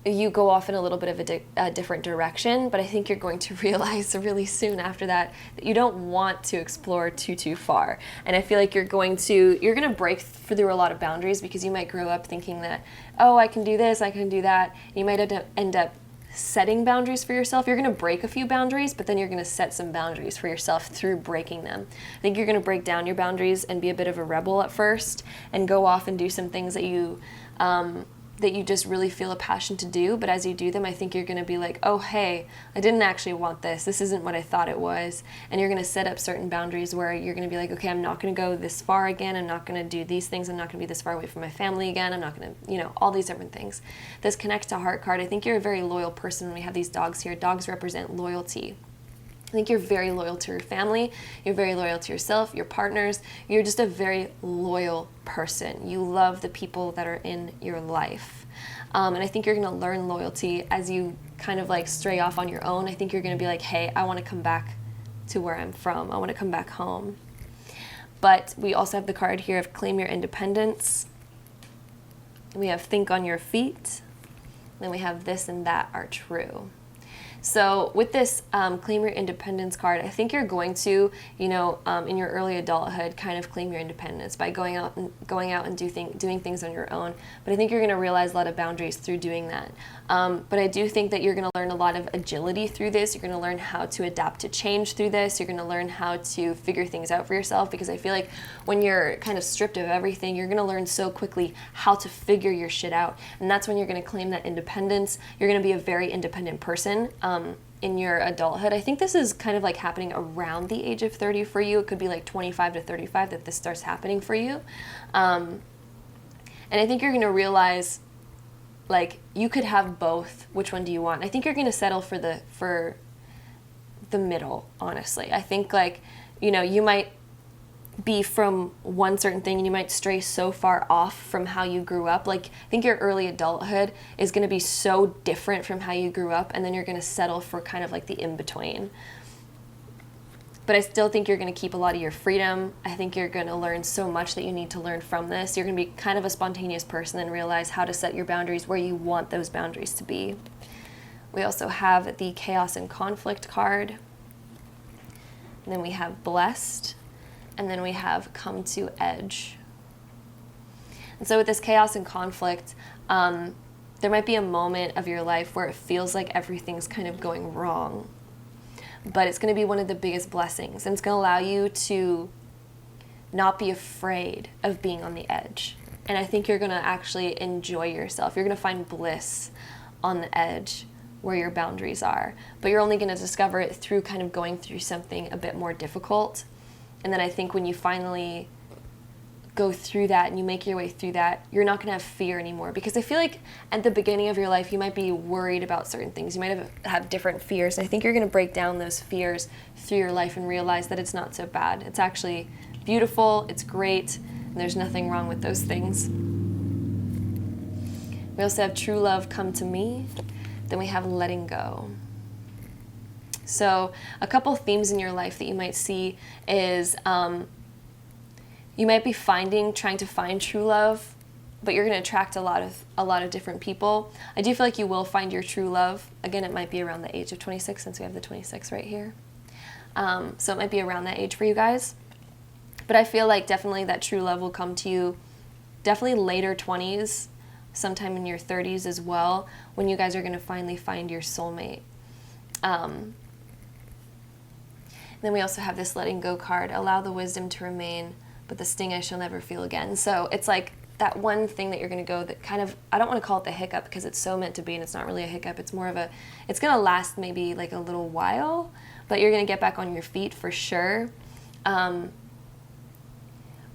you go off in a little bit of a different direction. But I think you're going to realize really soon after that you don't want to explore too far. And I feel like you're going to break through a lot of boundaries, because you might grow up thinking that, oh, I can do this, I can do that. You might end up setting boundaries for yourself. You're going to break a few boundaries, but then you're going to set some boundaries for yourself through breaking them. I think you're going to break down your boundaries and be a bit of a rebel at first and go off and do some things that you just really feel a passion to do. But as you do them, I think you're going to be like, oh, hey, I didn't actually want this. This isn't what I thought it was. And you're going to set up certain boundaries where you're going to be like, okay, I'm not going to go this far again. I'm not going to do these things. I'm not going to be this far away from my family again. I'm not going to, all these different things. This connect to heart card, I think you're a very loyal person. When we have these dogs here, dogs represent loyalty. I think you're very loyal to your family, you're very loyal to yourself, your partners, you're just a very loyal person. You love the people that are in your life. And I think you're going to learn loyalty as you kind of like stray off on your own. I think you're going to be like, hey, I want to come back to where I'm from. I want to come back home. But we also have the card here of claim your independence. We have think on your feet. Then we have this and that are true. So with this claim your independence card, I think you're going to, in your early adulthood, kind of claim your independence by going out and doing things on your own. But I think you're going to realize a lot of boundaries through doing that. But I do think that you're going to learn a lot of agility through this. You're going to learn how to adapt to change through this. You're going to learn how to figure things out for yourself, because I feel like when you're kind of stripped of everything, you're going to learn so quickly how to figure your shit out. And that's when you're going to claim that independence. You're going to be a very independent person. In your adulthood. I think this is kind of like happening around the age of 30 for you. It could be like 25 to 35 that this starts happening for you. And I think you're going to realize, like, you could have both. Which one do you want? I think you're going to settle for the middle, honestly. I think, like, you might be from one certain thing and you might stray so far off from how you grew up. Like, I think your early adulthood is going to be so different from how you grew up, and then you're going to settle for kind of like the in-between. But I still think you're going to keep a lot of your freedom. I think you're going to learn so much that you need to learn from this. You're going to be kind of a spontaneous person and realize how to set your boundaries where you want those boundaries to be. We also have the chaos and conflict card. And then we have blessed. And then we have come to edge. And so with this chaos and conflict, there might be a moment of your life where it feels like everything's kind of going wrong. But it's going to be one of the biggest blessings. And it's going to allow you to not be afraid of being on the edge. And I think you're going to actually enjoy yourself. You're going to find bliss on the edge where your boundaries are. But you're only going to discover it through kind of going through something a bit more difficult. And then I think when you finally go through that and you make your way through that, you're not going to have fear anymore. Because I feel like at the beginning of your life, you might be worried about certain things. You might have different fears. I think you're going to break down those fears through your life and realize that it's not so bad. It's actually beautiful, it's great, and there's nothing wrong with those things. We also have true love come to me. Then we have letting go. So a couple themes in your life that you might see is you might be trying to find true love, but you're going to attract a lot of different people. I do feel like you will find your true love. Again, it might be around the age of 26, since we have the 26 right here. So it might be around that age for you guys. But I feel like definitely that true love will come to you definitely later 20s, sometime in your 30s as well, when you guys are going to finally find your soulmate. Then we also have this letting go card, allow the wisdom to remain, but the sting I shall never feel again. So it's like that one thing that you're going to go that kind of, I don't want to call it the hiccup because it's so meant to be and it's not really a hiccup. It's more of it's going to last maybe like a little while, but you're going to get back on your feet for sure. But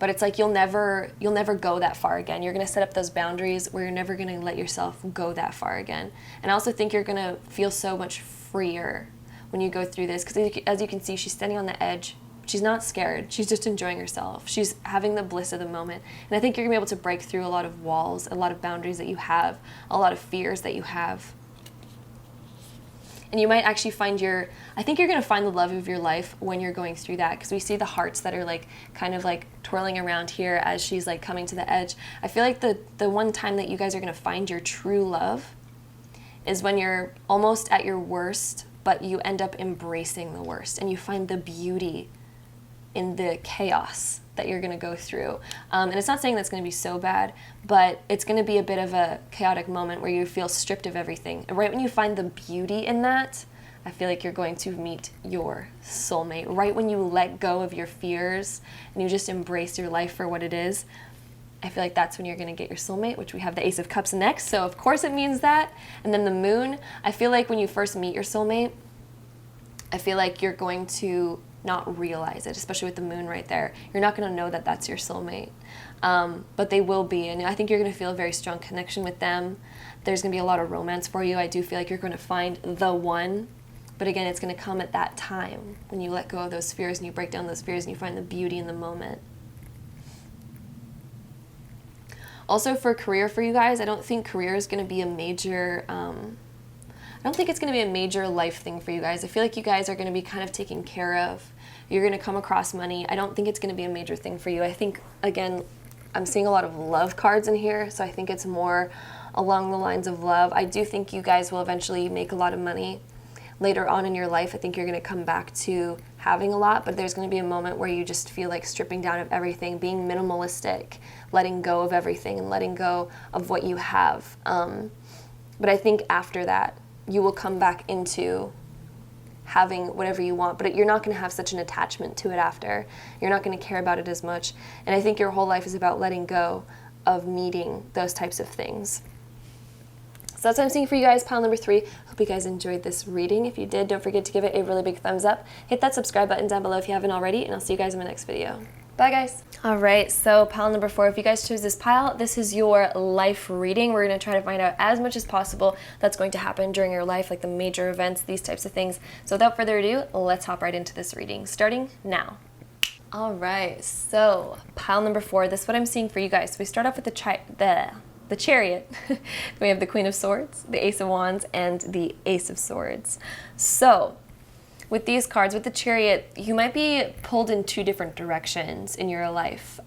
it's like you'll never go that far again. You're going to set up those boundaries where you're never going to let yourself go that far again. And I also think you're going to feel so much freer when you go through this, because as you can see, she's standing on the edge. She's not scared. She's just enjoying herself. She's having the bliss of the moment. And I think you're going to be able to break through a lot of walls, a lot of boundaries that you have, a lot of fears that you have. And you might actually I think you're going to find the love of your life when you're going through that, because we see the hearts that are like kind of like twirling around here as she's like coming to the edge. I feel like the one time that you guys are going to find your true love is when you're almost at your worst, but you end up embracing the worst and you find the beauty in the chaos that you're going to go through. And it's not saying that's going to be so bad, but it's going to be a bit of a chaotic moment where you feel stripped of everything. And right when you find the beauty in that, I feel like you're going to meet your soulmate. Right when you let go of your fears and you just embrace your life for what it is, I feel like that's when you're going to get your soulmate, which we have the Ace of Cups next. So of course it means that. And then the Moon, I feel like when you first meet your soulmate, I feel like you're going to not realize it, especially with the Moon right there. You're not going to know that that's your soulmate, but they will be. And I think you're going to feel a very strong connection with them. There's going to be a lot of romance for you. I do feel like you're going to find the one. But again, it's going to come at that time when you let go of those fears and you break down those fears and you find the beauty in the moment. Also for career for you guys, I don't think career is going to be a major, I don't think it's going to be a major life thing for you guys. I feel like you guys are going to be kind of taken care of. You're going to come across money. I don't think it's going to be a major thing for you. I think, again, I'm seeing a lot of love cards in here, so I think it's more along the lines of love. I do think you guys will eventually make a lot of money. Later on in your life, I think you're going to come back to having a lot, but there's going to be a moment where you just feel like stripping down of everything, being minimalistic, letting go of everything and letting go of what you have. But I think after that, you will come back into having whatever you want, but you're not going to have such an attachment to it after. You're not going to care about it as much. And I think your whole life is about letting go of needing those types of things. So that's what I'm seeing for you guys, pile number 3. Hope you guys enjoyed this reading. If you did, don't forget to give it a really big thumbs up. Hit that subscribe button down below if you haven't already, and I'll see you guys in my next video. Bye, guys. All right, so pile number 4, if you guys chose this pile, this is your life reading. We're going to try to find out as much as possible that's going to happen during your life, like the major events, these types of things. So without further ado, let's hop right into this reading, starting now. All right, so pile number 4, this is what I'm seeing for you guys. So we start off with the Chariot. We have the Queen of Swords, the Ace of Wands, and the Ace of Swords. So with these cards, with the Chariot, you might be pulled in 2 different directions in your life.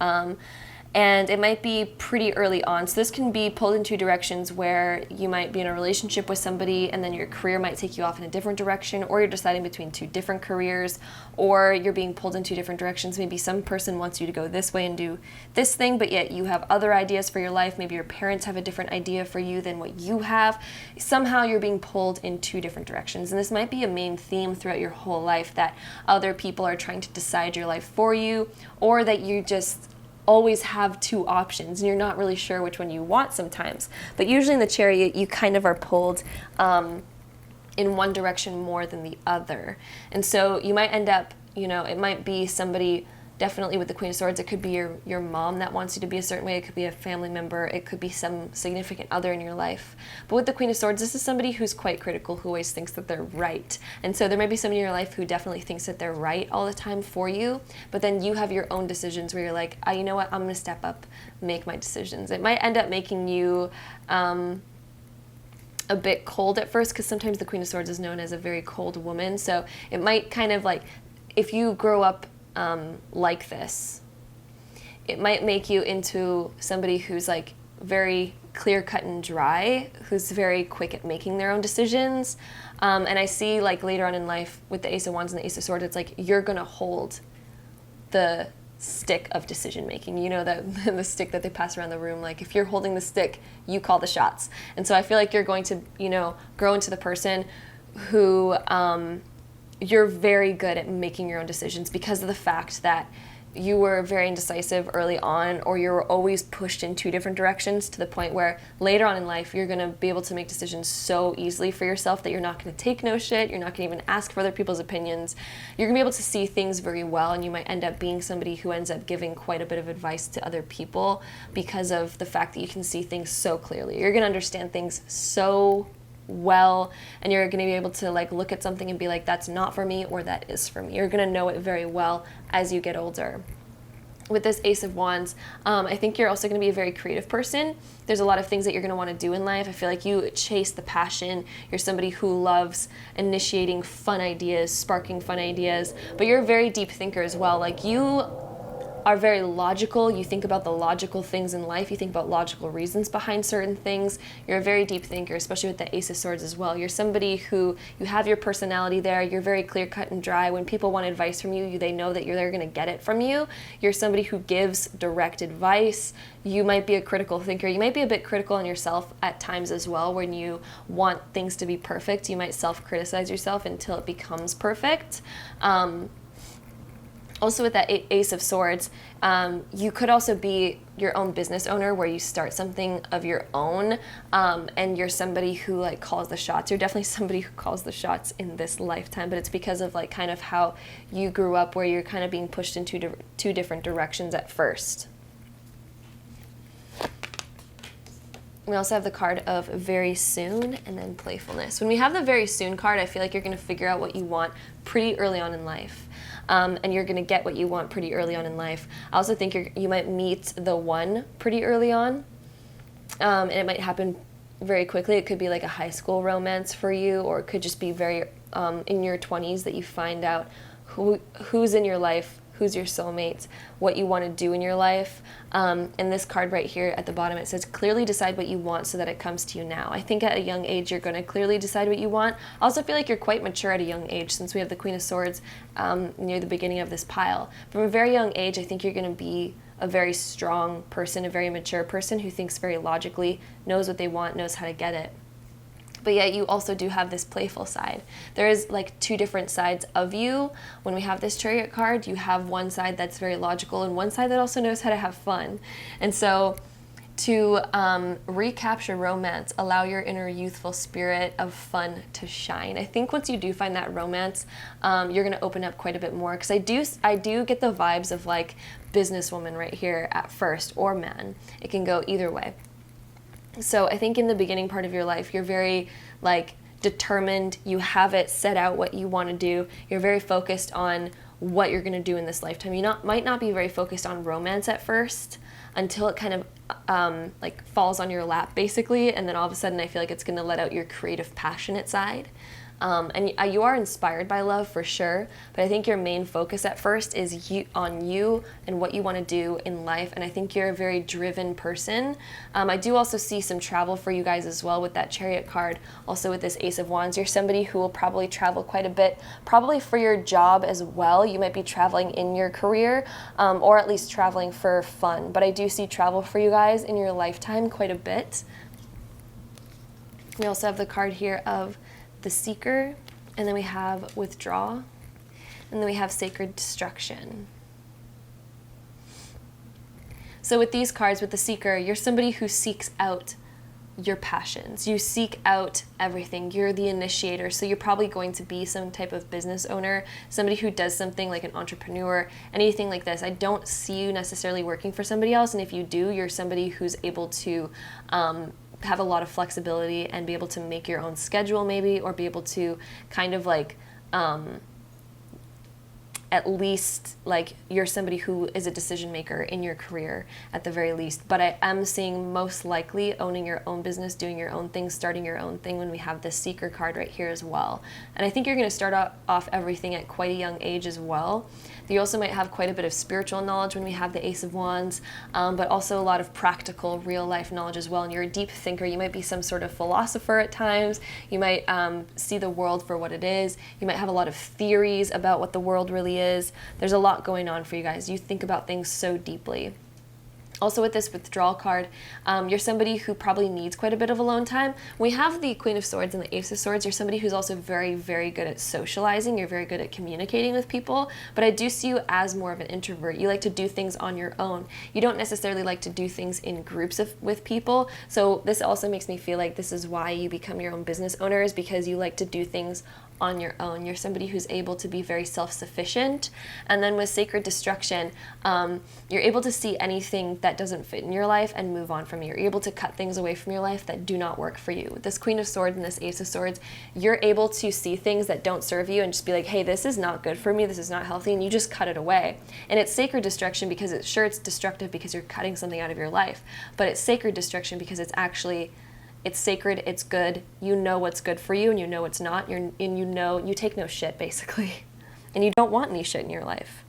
And it might be pretty early on. So this can be pulled in 2 directions where you might be in a relationship with somebody and then your career might take you off in a different direction, or you're deciding between 2 different careers, or you're being pulled in 2 different directions. Maybe some person wants you to go this way and do this thing, but yet you have other ideas for your life. Maybe your parents have a different idea for you than what you have. Somehow you're being pulled in 2 different directions. And this might be a main theme throughout your whole life, that other people are trying to decide your life for you, or that you just always have 2 options and you're not really sure which one you want sometimes. But usually in the Chariot, you kind of are pulled in one direction more than the other. And so you might end up, it might be somebody, definitely with the Queen of Swords, it could be your mom that wants you to be a certain way, it could be a family member, it could be some significant other in your life. But with the Queen of Swords, this is somebody who's quite critical, who always thinks that they're right. And so there might be somebody in your life who definitely thinks that they're right all the time for you, but then you have your own decisions where you're like, you know what, I'm going to step up, make my decisions. It might end up making you a bit cold at first, because sometimes the Queen of Swords is known as a very cold woman. So it might kind of like, if you grow up like this, it might make you into somebody who's like very clear-cut and dry, who's very quick at making their own decisions. And I see like later on in life with the Ace of Wands and the Ace of Swords, it's like you're gonna hold the stick of decision making. The stick that they pass around the room, like if you're holding the stick, you call the shots. And so I feel like you're going to grow into the person who you're very good at making your own decisions, because of the fact that you were very indecisive early on, or you were always pushed in 2 different directions, to the point where later on in life you're going to be able to make decisions so easily for yourself that you're not going to take no shit, you're not going to even ask for other people's opinions. You're going to be able to see things very well, and you might end up being somebody who ends up giving quite a bit of advice to other people because of the fact that you can see things so clearly. You're going to understand things so well, and you're going to be able to like look at something and be like, that's not for me, or that is for me. You're going to know it very well as you get older. With this Ace of Wands, I think you're also going to be a very creative person. There's a lot of things that you're going to want to do in life. I feel like you chase the passion. You're somebody who loves initiating fun ideas, sparking fun ideas, but you're a very deep thinker as well. Like you are very logical. You think about the logical things in life. You think about logical reasons behind certain things. You're a very deep thinker, especially with the Ace of Swords as well. You're somebody who, you have your personality there. You're very clear cut and dry. When people want advice from you, they know that they're going to get it from you. You're somebody who gives direct advice. You might be a critical thinker. You might be a bit critical on yourself at times as well. When you want things to be perfect, you might self-criticize yourself until it becomes perfect. Also with that Ace of Swords, you could also be your own business owner where you start something of your own, and you're somebody who like calls the shots. You're definitely somebody who calls the shots in this lifetime, but it's because of like kind of how you grew up, where you're kind of being pushed in two different directions at first. We also have the card of very soon and then playfulness. When we have the very soon card, I feel like you're going to figure out what you want pretty early on in life. And you're going to get what you want pretty early on in life. I also think you might meet the one pretty early on, and it might happen very quickly. It could be like a high school romance for you, or it could just be very in your 20s that you find out who's in your life, who's your soulmate, what you want to do in your life. And this card right here at the bottom, it says, clearly decide what you want so that it comes to you now. I think at a young age, you're going to clearly decide what you want. I also feel like you're quite mature at a young age, since we have the Queen of Swords near the beginning of this pile. From a very young age, I think you're going to be a very strong person, a very mature person who thinks very logically, knows what they want, knows how to get it. But yet you also do have this playful side. There is like two different sides of you. When we have this Chariot card, you have one side that's very logical and one side that also knows how to have fun. And so to recapture romance, allow your inner youthful spirit of fun to shine. I think once you do find that romance, you're going to open up quite a bit more, because I do get the vibes of like businesswoman right here at first, or man. It can go either way. So I think in the beginning part of your life, you're very like determined. You have it set out what you want to do. You're very focused on what you're going to do in this lifetime. You might not be very focused on romance at first, until it kind of like falls on your lap basically, and then all of a sudden I feel like it's going to let out your creative, passionate side. And you are inspired by love for sure, but I think your main focus at first is on you and what you want to do in life, and I think you're a very driven person. I do also see some travel for you guys as well with that Chariot card, also with this Ace of Wands. You're somebody who will probably travel quite a bit, probably for your job as well. You might be traveling in your career, or at least traveling for fun, but I do see travel for you guys in your lifetime quite a bit. We also have the card here of the Seeker, and then we have Withdraw, and then we have Sacred Destruction. So with these cards, with the Seeker, you're somebody who seeks out your passions. You seek out everything. You're the initiator, so you're probably going to be some type of business owner, somebody who does something like an entrepreneur, anything like this. I don't see you necessarily working for somebody else, and if you do, you're somebody who's able to have a lot of flexibility and be able to make your own schedule maybe, or be able to kind of like at least like you're somebody who is a decision maker in your career at the very least. But I am seeing most likely owning your own business, doing your own thing, starting your own thing when we have this Seeker card right here as well. And I think you're going to start off everything at quite a young age as well. You also might have quite a bit of spiritual knowledge when we have the Ace of Wands, but also a lot of practical, real-life knowledge as well. And you're a deep thinker. You might be some sort of philosopher at times. You might see the world for what it is. You might have a lot of theories about what the world really is. There's a lot going on for you guys. You think about things so deeply. Also with this Withdrawal card, you're somebody who probably needs quite a bit of alone time. We have the Queen of Swords and the Ace of Swords. You're somebody who's also very, very good at socializing. You're very good at communicating with people, but I do see you as more of an introvert. You like to do things on your own. You don't necessarily like to do things in groups with people. So this also makes me feel like this is why you become your own business owner, is because you like to do things on your own. You're somebody who's able to be very self-sufficient. And then with Sacred Destruction, you're able to see anything that doesn't fit in your life and move on from you. You're able to cut things away from your life that do not work for you. With this Queen of Swords and this Ace of Swords, you're able to see things that don't serve you and just be like, hey, this is not good for me, this is not healthy, and you just cut it away. And it's Sacred Destruction because it's destructive because you're cutting something out of your life, but it's Sacred Destruction because it's sacred, it's good, you know what's good for you and you know what's not, you take no shit basically, and you don't want any shit in your life.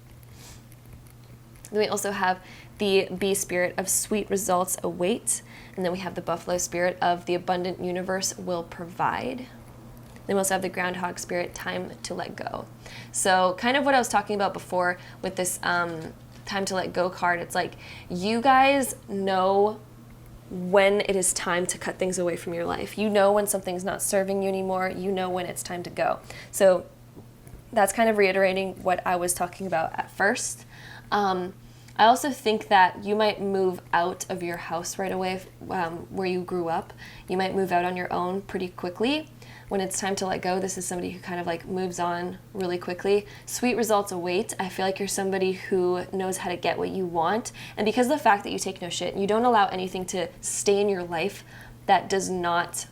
Then we also have the bee spirit of sweet results await. And then we have the buffalo spirit of the abundant universe will provide. Then we also have the groundhog spirit, time to let go. So kind of what I was talking about before with this time to let go card, it's like you guys know when it is time to cut things away from your life. You know when something's not serving you anymore. You know when it's time to go. So that's kind of reiterating what I was talking about at first. I also think that you might move out of your house right away where you grew up. You might move out on your own pretty quickly. When it's time to let go, this is somebody who kind of like moves on really quickly. Sweet results await. I feel like you're somebody who knows how to get what you want. And because of the fact that you take no shit, you don't allow anything to stay in your life that does not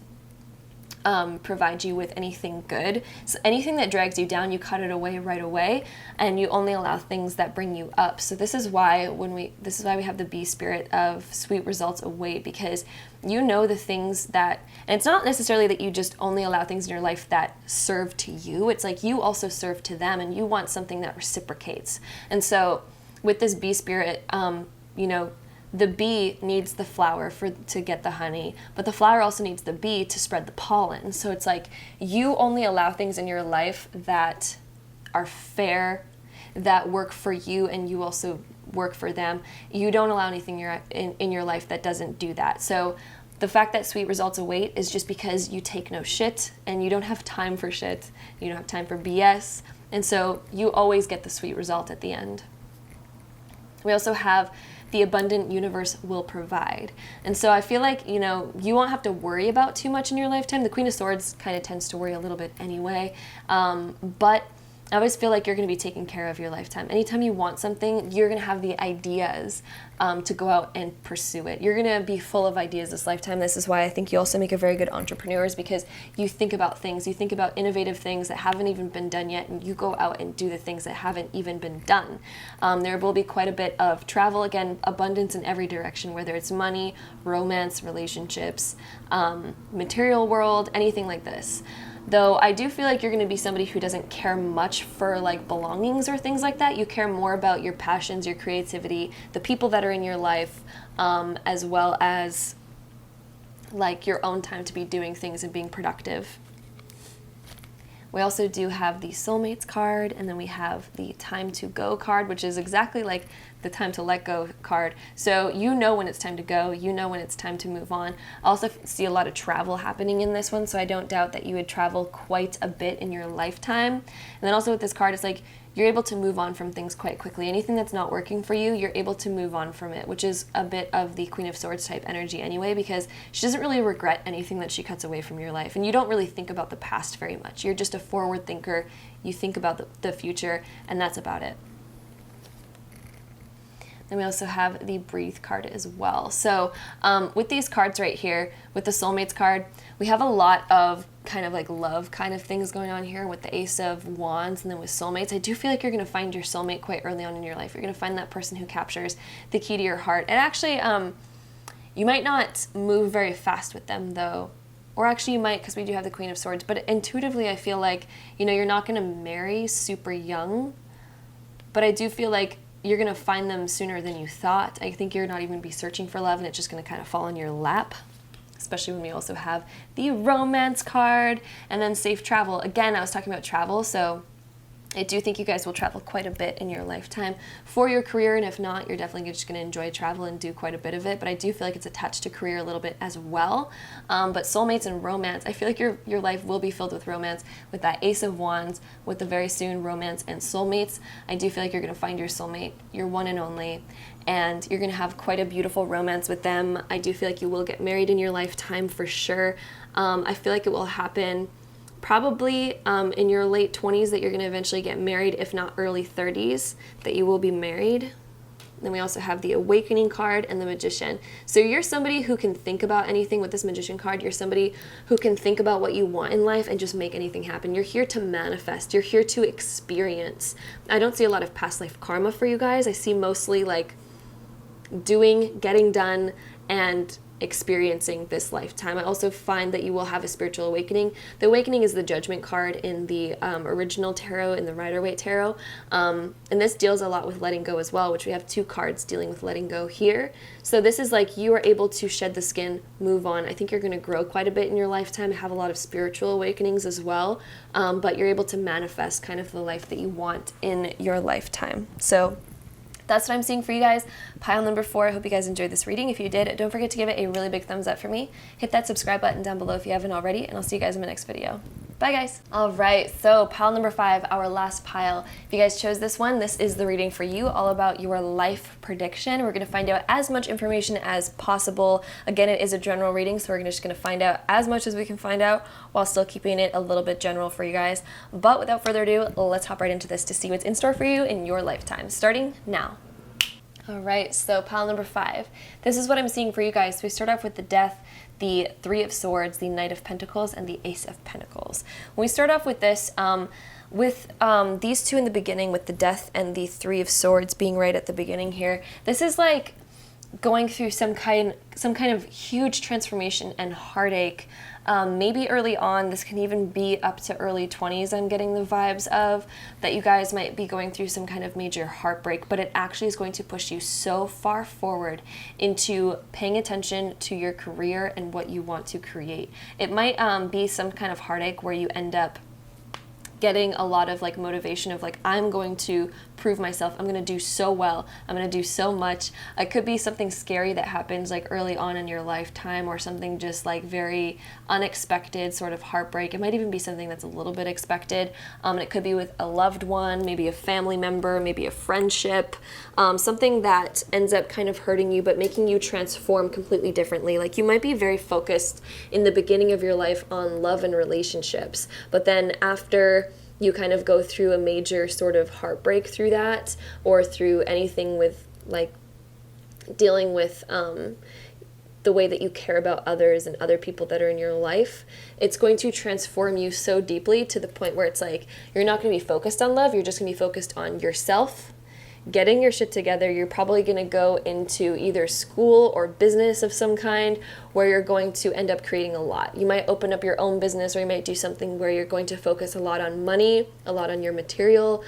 provide you with anything good. So anything that drags you down, you cut it away right away, and you only allow things that bring you up. So this is why we have the bee spirit of sweet results await, because you know the things that, and it's not necessarily that you just only allow things in your life that serve to you. It's like you also serve to them, and you want something that reciprocates. And so with this bee spirit, the bee needs the flower to get the honey, but the flower also needs the bee to spread the pollen. So it's like you only allow things in your life that are fair, that work for you, and you also work for them. You don't allow anything in your life that doesn't do that. So the fact that sweet results await is just because you take no shit, and you don't have time for shit. You don't have time for BS. And so you always get the sweet result at the end. We also have the abundant universe will provide. And so I feel like, you won't have to worry about too much in your lifetime. The Queen of Swords kind of tends to worry a little bit anyway. But I always feel like you're going to be taking care of your lifetime. Anytime you want something, you're going to have the ideas to go out and pursue it. You're going to be full of ideas this lifetime. This is why I think you also make a very good entrepreneur, is because you think about things. You think about innovative things that haven't even been done yet, and you go out and do the things that haven't even been done. There will be quite a bit of travel, again, abundance in every direction, whether it's money, romance, relationships, material world, anything like this. Though I do feel like you're going to be somebody who doesn't care much for like belongings or things like that. You care more about your passions, your creativity, the people that are in your life, as well as like your own time to be doing things and being productive. We also do have the soulmates card, and then we have the time to go card, which is exactly like the time to let go card. So you know when it's time to go, you know when it's time to move on. I also see a lot of travel happening in this one, so I don't doubt that you would travel quite a bit in your lifetime. And then also with this card, it's like you're able to move on from things quite quickly. Anything that's not working for you, you're able to move on from it, which is a bit of the Queen of Swords type energy anyway, because she doesn't really regret anything that she cuts away from your life. And you don't really think about the past very much. You're just a forward thinker. You think about the future, and that's about it. Then we also have the breathe card as well. So with these cards right here, with the soulmates card, we have a lot of kind of like love kind of things going on here with the Ace of Wands, and then with soulmates. I do feel like you're going to find your soulmate quite early on in your life. You're going to find that person who captures the key to your heart. And actually, you might not move very fast with them though. Or actually you might, because we do have the Queen of Swords. But intuitively, I feel like, you're not going to marry super young. But I do feel like you're going to find them sooner than you thought. I think you're not even going to be searching for love, and it's just going to kind of fall in your lap. Especially when we also have the romance card, and then safe travel. Again, I was talking about travel, so I do think you guys will travel quite a bit in your lifetime for your career, and if not, you're definitely just going to enjoy travel and do quite a bit of it, but I do feel like it's attached to career a little bit as well. But soulmates and romance, I feel like your life will be filled with romance with that Ace of Wands, with the very soon romance and soulmates. I do feel like you're going to find your soulmate, your one and only, and you're going to have quite a beautiful romance with them. I do feel like you will get married in your lifetime for sure. I feel like it will happen probably in your late 20s that you're going to eventually get married, if not early 30s, that you will be married. Then we also have the Awakening card and the Magician. So you're somebody who can think about anything with this Magician card. You're somebody who can think about what you want in life and just make anything happen. You're here to manifest. You're here to experience. I don't see a lot of past life karma for you guys. I see mostly like doing, getting done, and experiencing this lifetime. I also find that you will have a spiritual awakening. The awakening is the Judgment card in the original tarot, in the Rider-Waite tarot. And this deals a lot with letting go as well, which we have 2 cards dealing with letting go here. So this is like you are able to shed the skin, move on. I think you're going to grow quite a bit in your lifetime, have a lot of spiritual awakenings as well. But you're able to manifest kind of the life that you want in your lifetime. So that's what I'm seeing for you guys. Pile number 4. I hope you guys enjoyed this reading. If you did, don't forget to give it a really big thumbs up for me. Hit that subscribe button down below if you haven't already, and I'll see you guys in my next video. Bye, guys. All right, so pile number 5, our last pile. If you guys chose this one, this is the reading for you, all about your life prediction. We're going to find out as much information as possible. Again, it is a general reading, so we're just going to find out as much as we can find out while still keeping it a little bit general for you guys. But without further ado, let's hop right into this to see what's in store for you in your lifetime, starting now. All right, so pile number 5. This is what I'm seeing for you guys. So we start off with the Death, the 3 of Swords, the Knight of Pentacles, and the Ace of Pentacles. When we start off with this, with these 2 in the beginning, with the Death and the 3 of Swords being right at the beginning here, this is like going through some kind of huge transformation and heartache. Maybe early on, this can even be up to early 20s, I'm getting the vibes of, that you guys might be going through some kind of major heartbreak, but it actually is going to push you so far forward into paying attention to your career and what you want to create. It might be some kind of heartache where you end up getting a lot of like motivation of like, I'm going to prove myself, I'm going to do so well, I'm going to do so much. It could be something scary that happens like early on in your lifetime, or something just like very unexpected sort of heartbreak. It might even be something that's a little bit expected. And it could be with a loved one, maybe a family member, maybe a friendship, something that ends up kind of hurting you but making you transform completely differently. Like you might be very focused in the beginning of your life on love and relationships, but then after you kind of go through a major sort of heartbreak through that, or through anything with like dealing with the way that you care about others and other people that are in your life, it's going to transform you so deeply to the point where it's like you're not going to be focused on love, you're just going to be focused on yourself, getting your shit together. You're probably going to go into either school or business of some kind where you're going to end up creating a lot. You might open up your own business, or you might do something where you're going to focus a lot on money, a lot on your material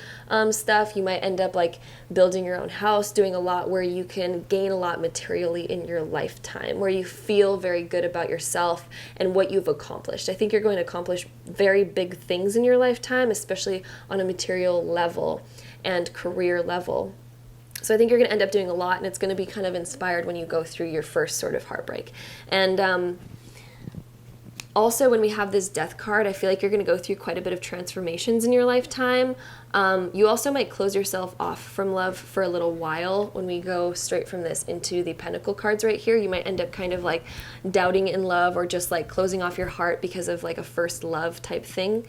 stuff. You might end up like building your own house, doing a lot where you can gain a lot materially in your lifetime, where you feel very good about yourself and what you've accomplished. I think you're going to accomplish very big things in your lifetime, especially on a material level and career level. So I think you're going to end up doing a lot, and it's going to be kind of inspired when you go through your first sort of heartbreak. And also when we have this Death card, I feel like you're going to go through quite a bit of transformations in your lifetime. You also might close yourself off from love for a little while. When we go straight from this into the Pentacle cards right here, you might end up kind of like doubting in love, or just like closing off your heart because of like a first love type thing.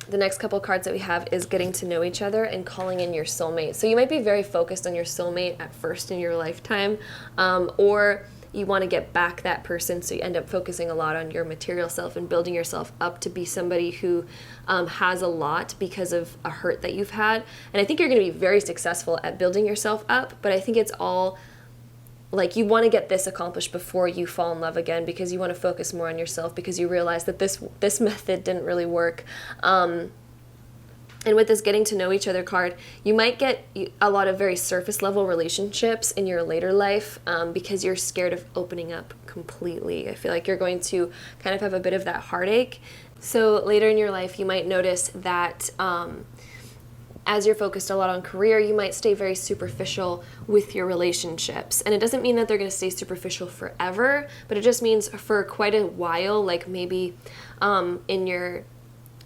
The next couple cards that we have is getting to know each other and calling in your soulmate. So you might be very focused on your soulmate at first in your lifetime, or you want to get back that person, so you end up focusing a lot on your material self and building yourself up to be somebody who has a lot because of a hurt that you've had. And I think you're going to be very successful at building yourself up, but I think it's all like you want to get this accomplished before you fall in love again, because you want to focus more on yourself, because you realize that this method didn't really work. And with this getting to know each other card, you might get a lot of very surface level relationships in your later life, because you're scared of opening up completely. I feel like you're going to kind of have a bit of that heartache. So later in your life, you might notice that as you're focused a lot on career, you might stay very superficial with your relationships. And it doesn't mean that they're going to stay superficial forever, but it just means for quite a while, like maybe in your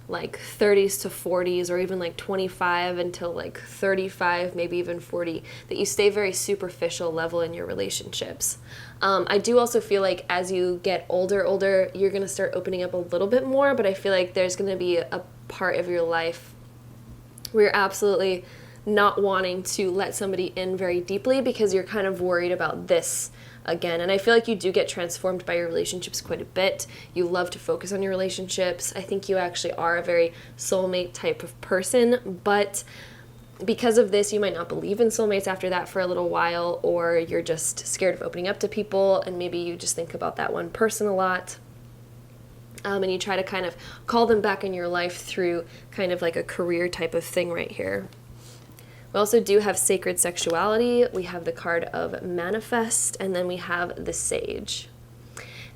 like 30s to 40s, or even like 25 until like 35, maybe even 40, that you stay very superficial level in your relationships. I do also feel like as you get older, you're going to start opening up a little bit more, but I feel like there's going to be a part of your life where you're absolutely not wanting to let somebody in very deeply, because you're kind of worried about this again. And I feel like you do get transformed by your relationships quite a bit. You love to focus on your relationships. I think you actually are a very soulmate type of person, but Because of this, you might not believe in soulmates after that for a little while, or you're just scared of opening up to people, and maybe you just think about that one person a lot. And you try to kind of call them back in your life through kind of like a career type of thing right here. We also do have sacred sexuality. We have the card of manifest, and then we have the sage.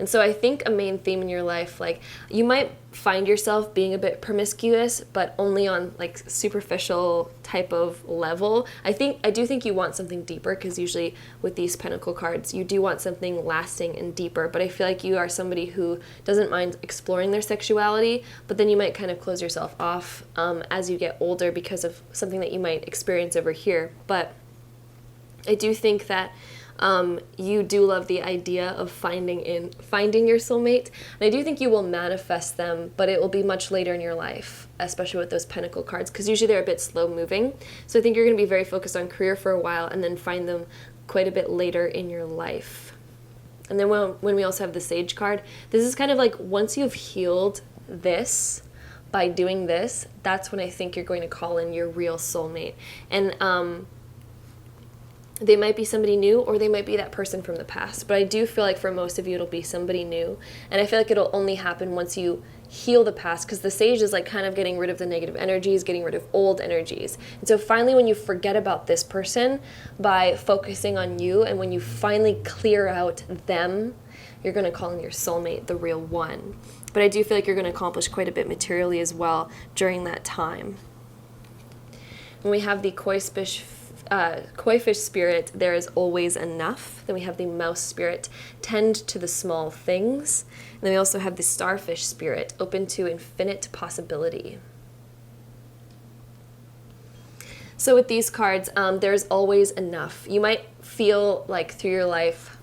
And so I think a main theme in your life, like you might find yourself being a bit promiscuous, but only on like superficial type of level. I do think you want something deeper, because usually with these pentacle cards, you do want something lasting and deeper. But I feel like you are somebody who doesn't mind exploring their sexuality, but then you might kind of close yourself off as you get older because of something that you might experience over here. But I do think that you do love the idea of finding your soulmate, and I do think you will manifest them, but it will be much later in your life, especially with those pentacle cards, because usually they're a bit slow moving. So I think you're going to be very focused on career for a while, and then find them quite a bit later in your life. And then when we also have the sage card, this is kind of like once you've healed this by doing this, that's when I think you're going to call in your real soulmate. And they might be somebody new, or they might be that person from the past. But I do feel like for most of you, it'll be somebody new. And I feel like it'll only happen once you heal the past, because the sage is like kind of getting rid of the negative energies, getting rid of old energies. And so finally, when you forget about this person by focusing on you, and when you finally clear out them, you're going to call in your soulmate, the real one. But I do feel like you're going to accomplish quite a bit materially as well during that time. When we have the koi fish spirit, there is always enough. Then we have the mouse spirit, tend to the small things. And then we also have the starfish spirit, open to infinite possibility. So with these cards, there's always enough. You might feel like through your life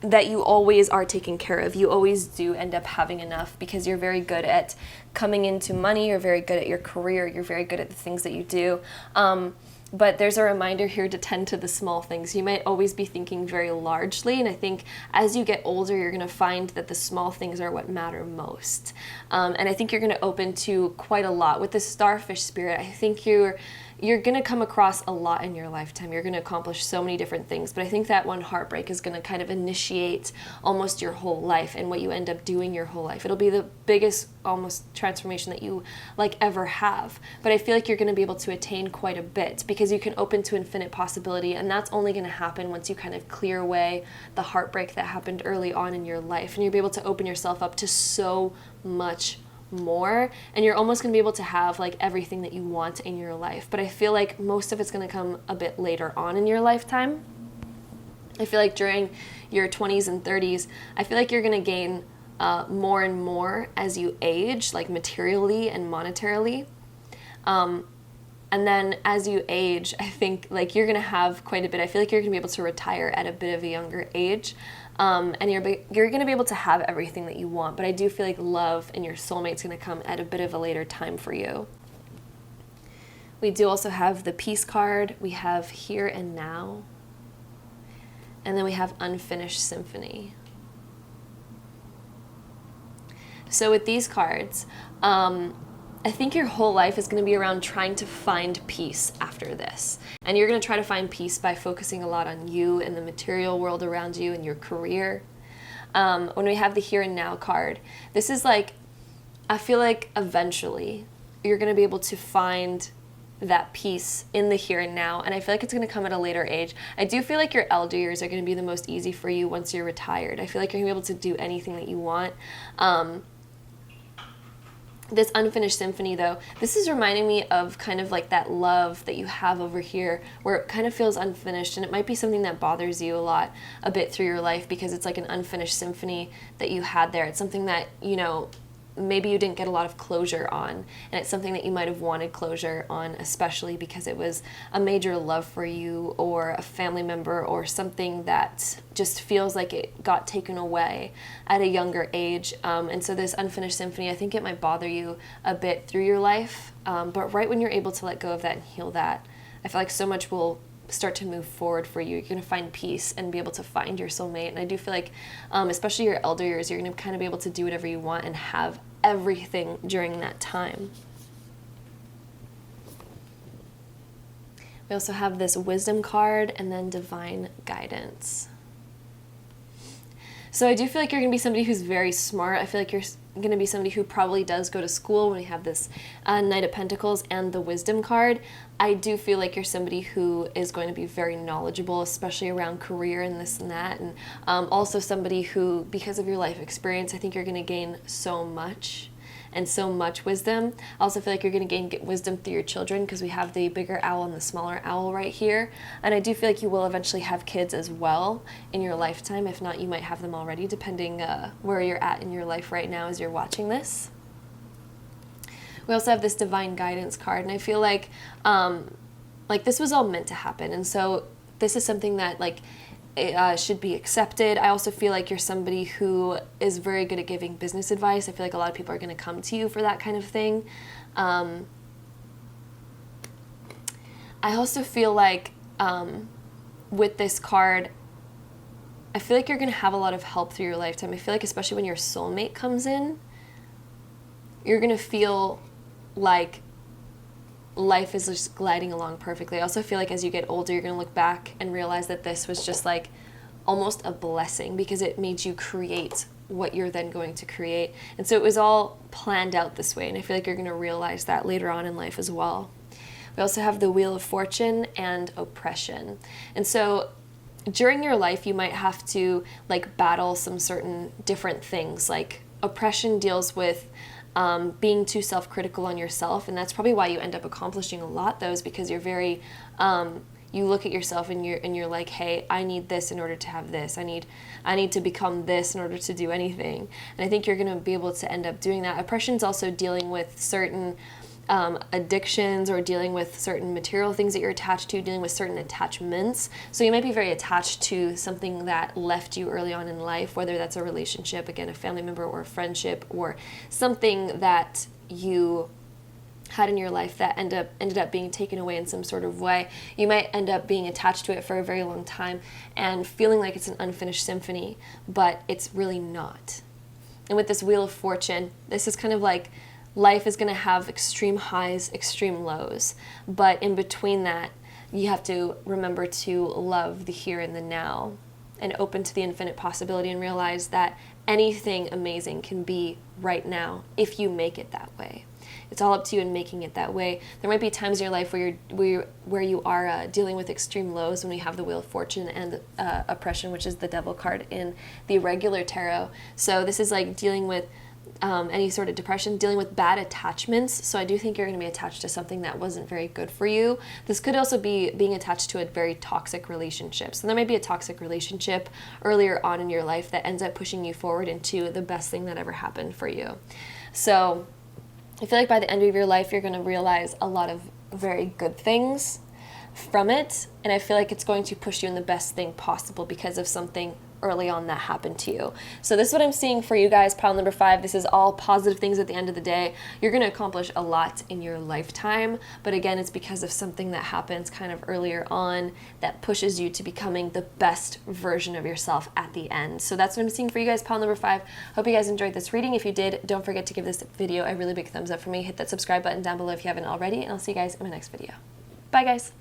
that you always are taken care of. You always do end up having enough, because you're very good at coming into money, you're very good at your career, you're very good at the things that you do. But there's a reminder here to tend to the small things. You might always be thinking very largely, and I think as you get older, you're going to find that the small things are what matter most. And I think you're going to open to quite a lot. With the starfish spirit, I think you're going to come across a lot in your lifetime. You're going to accomplish so many different things, but I think that one heartbreak is going to kind of initiate almost your whole life and what you end up doing your whole life. It'll be the biggest almost transformation that you like ever have, but I feel like you're going to be able to attain quite a bit, because you can open to infinite possibility, and that's only going to happen once you kind of clear away the heartbreak that happened early on in your life, and you'll be able to open yourself up to so much more, and you're almost going to be able to have like everything that you want in your life. But I feel like most of it's going to come a bit later on in your lifetime. I feel like during your 20s and 30s, I feel like you're going to gain more and more as you age, like materially and monetarily. And then as you age, I think like you're going to have quite a bit. I feel like you're going to be able to retire at a bit of a younger age. And you're going to be able to have everything that you want. But I do feel like love and your soulmate's going to come at a bit of a later time for you. We do also have the peace card. We have here and now. And then we have unfinished symphony. So with these cards, I think your whole life is going to be around trying to find peace after this. And you're going to try to find peace by focusing a lot on you and the material world around you and your career. When we have the here and now card, this is like, I feel like eventually you're going to be able to find that peace in the here and now. And I feel like it's going to come at a later age. I do feel like your elder years are going to be the most easy for you once you're retired. I feel like you're going to be able to do anything that you want. This unfinished symphony, though, this is reminding me of kind of like that love that you have over here, where it kind of feels unfinished, and it might be something that bothers you a bit through your life, because it's like an unfinished symphony that you had there. It's something that, you know, maybe you didn't get a lot of closure on, and it's something that you might have wanted closure on, especially because it was a major love for you or a family member or something that just feels like it got taken away at a younger age. And so this unfinished symphony, I think it might bother you a bit through your life, but right when you're able to let go of that and heal that, I feel like so much will start to move forward for you. You're going to find peace and be able to find your soulmate. And I do feel like, especially your elder years, you're going to kind of be able to do whatever you want and have everything during that time. We also have this wisdom card and then divine guidance. So I do feel like you're going to be somebody who's very smart. I feel like you're going to be somebody who probably does go to school. When we have this Knight of Pentacles and the wisdom card, I do feel like you're somebody who is going to be very knowledgeable, especially around career and this and that. And also somebody who, because of your life experience, I think you're going to gain so much and so much wisdom. I also feel like you're going to gain wisdom through your children, because we have the bigger owl and the smaller owl right here. And I do feel like you will eventually have kids as well in your lifetime. If not, you might have them already, depending where you're at in your life right now as you're watching this. We also have this divine guidance card, and I feel like this was all meant to happen. And so this is something that should be accepted. I also feel like you're somebody who is very good at giving business advice. I feel like a lot of people are going to come to you for that kind of thing. I also feel like with this card, I feel like you're going to have a lot of help through your lifetime. I feel like especially when your soulmate comes in, you're going to feel like life is just gliding along perfectly. I also feel like as you get older, you're going to look back and realize that this was just like almost a blessing, because it made you create what you're then going to create. And so it was all planned out this way, and I feel like you're going to realize that later on in life as well. We also have the Wheel of Fortune and oppression. And so during your life, you might have to battle some certain different things. Like oppression deals with being too self-critical on yourself, and that's probably why you end up accomplishing a lot, though, is because you're very you look at yourself and you're like, hey, I need this in order to have this. I need to become this in order to do anything. And I think you're going to be able to end up doing that. Oppression is also dealing with certain addictions, or dealing with certain material things that you're attached to, dealing with certain attachments. So you might be very attached to something that left you early on in life, whether that's a relationship, again, a family member, or a friendship, or something that you had in your life that ended up being taken away in some sort of way. You might end up being attached to it for a very long time and feeling like it's an unfinished symphony, but it's really not. And with this Wheel of Fortune, this is kind of like life is going to have extreme highs, extreme lows, but in between that, you have to remember to love the here and the now, and open to the infinite possibility, and realize that anything amazing can be right now if you make it that way. It's all up to you in making it that way. There might be times in your life where you are dealing with extreme lows, when we have the Wheel of Fortune and oppression, which is the Devil card in the regular tarot. So this is like dealing with any sort of depression, dealing with bad attachments. So I do think you're going to be attached to something that wasn't very good for you. This could also be being attached to a very toxic relationship. So there might be a toxic relationship earlier on in your life that ends up pushing you forward into the best thing that ever happened for you. So I feel like by the end of your life, you're going to realize a lot of very good things from it. And I feel like it's going to push you in the best thing possible because of something early on that happened to you. So this is what I'm seeing for you guys, pile number 5. This is all positive things at the end of the day. You're going to accomplish a lot in your lifetime, but again, it's because of something that happens kind of earlier on that pushes you to becoming the best version of yourself at the end. So that's what I'm seeing for you guys, pile number 5. Hope you guys enjoyed this reading. If you did, don't forget to give this video a really big thumbs up for me. Hit that subscribe button down below if you haven't already, and I'll see you guys in my next video. Bye, guys.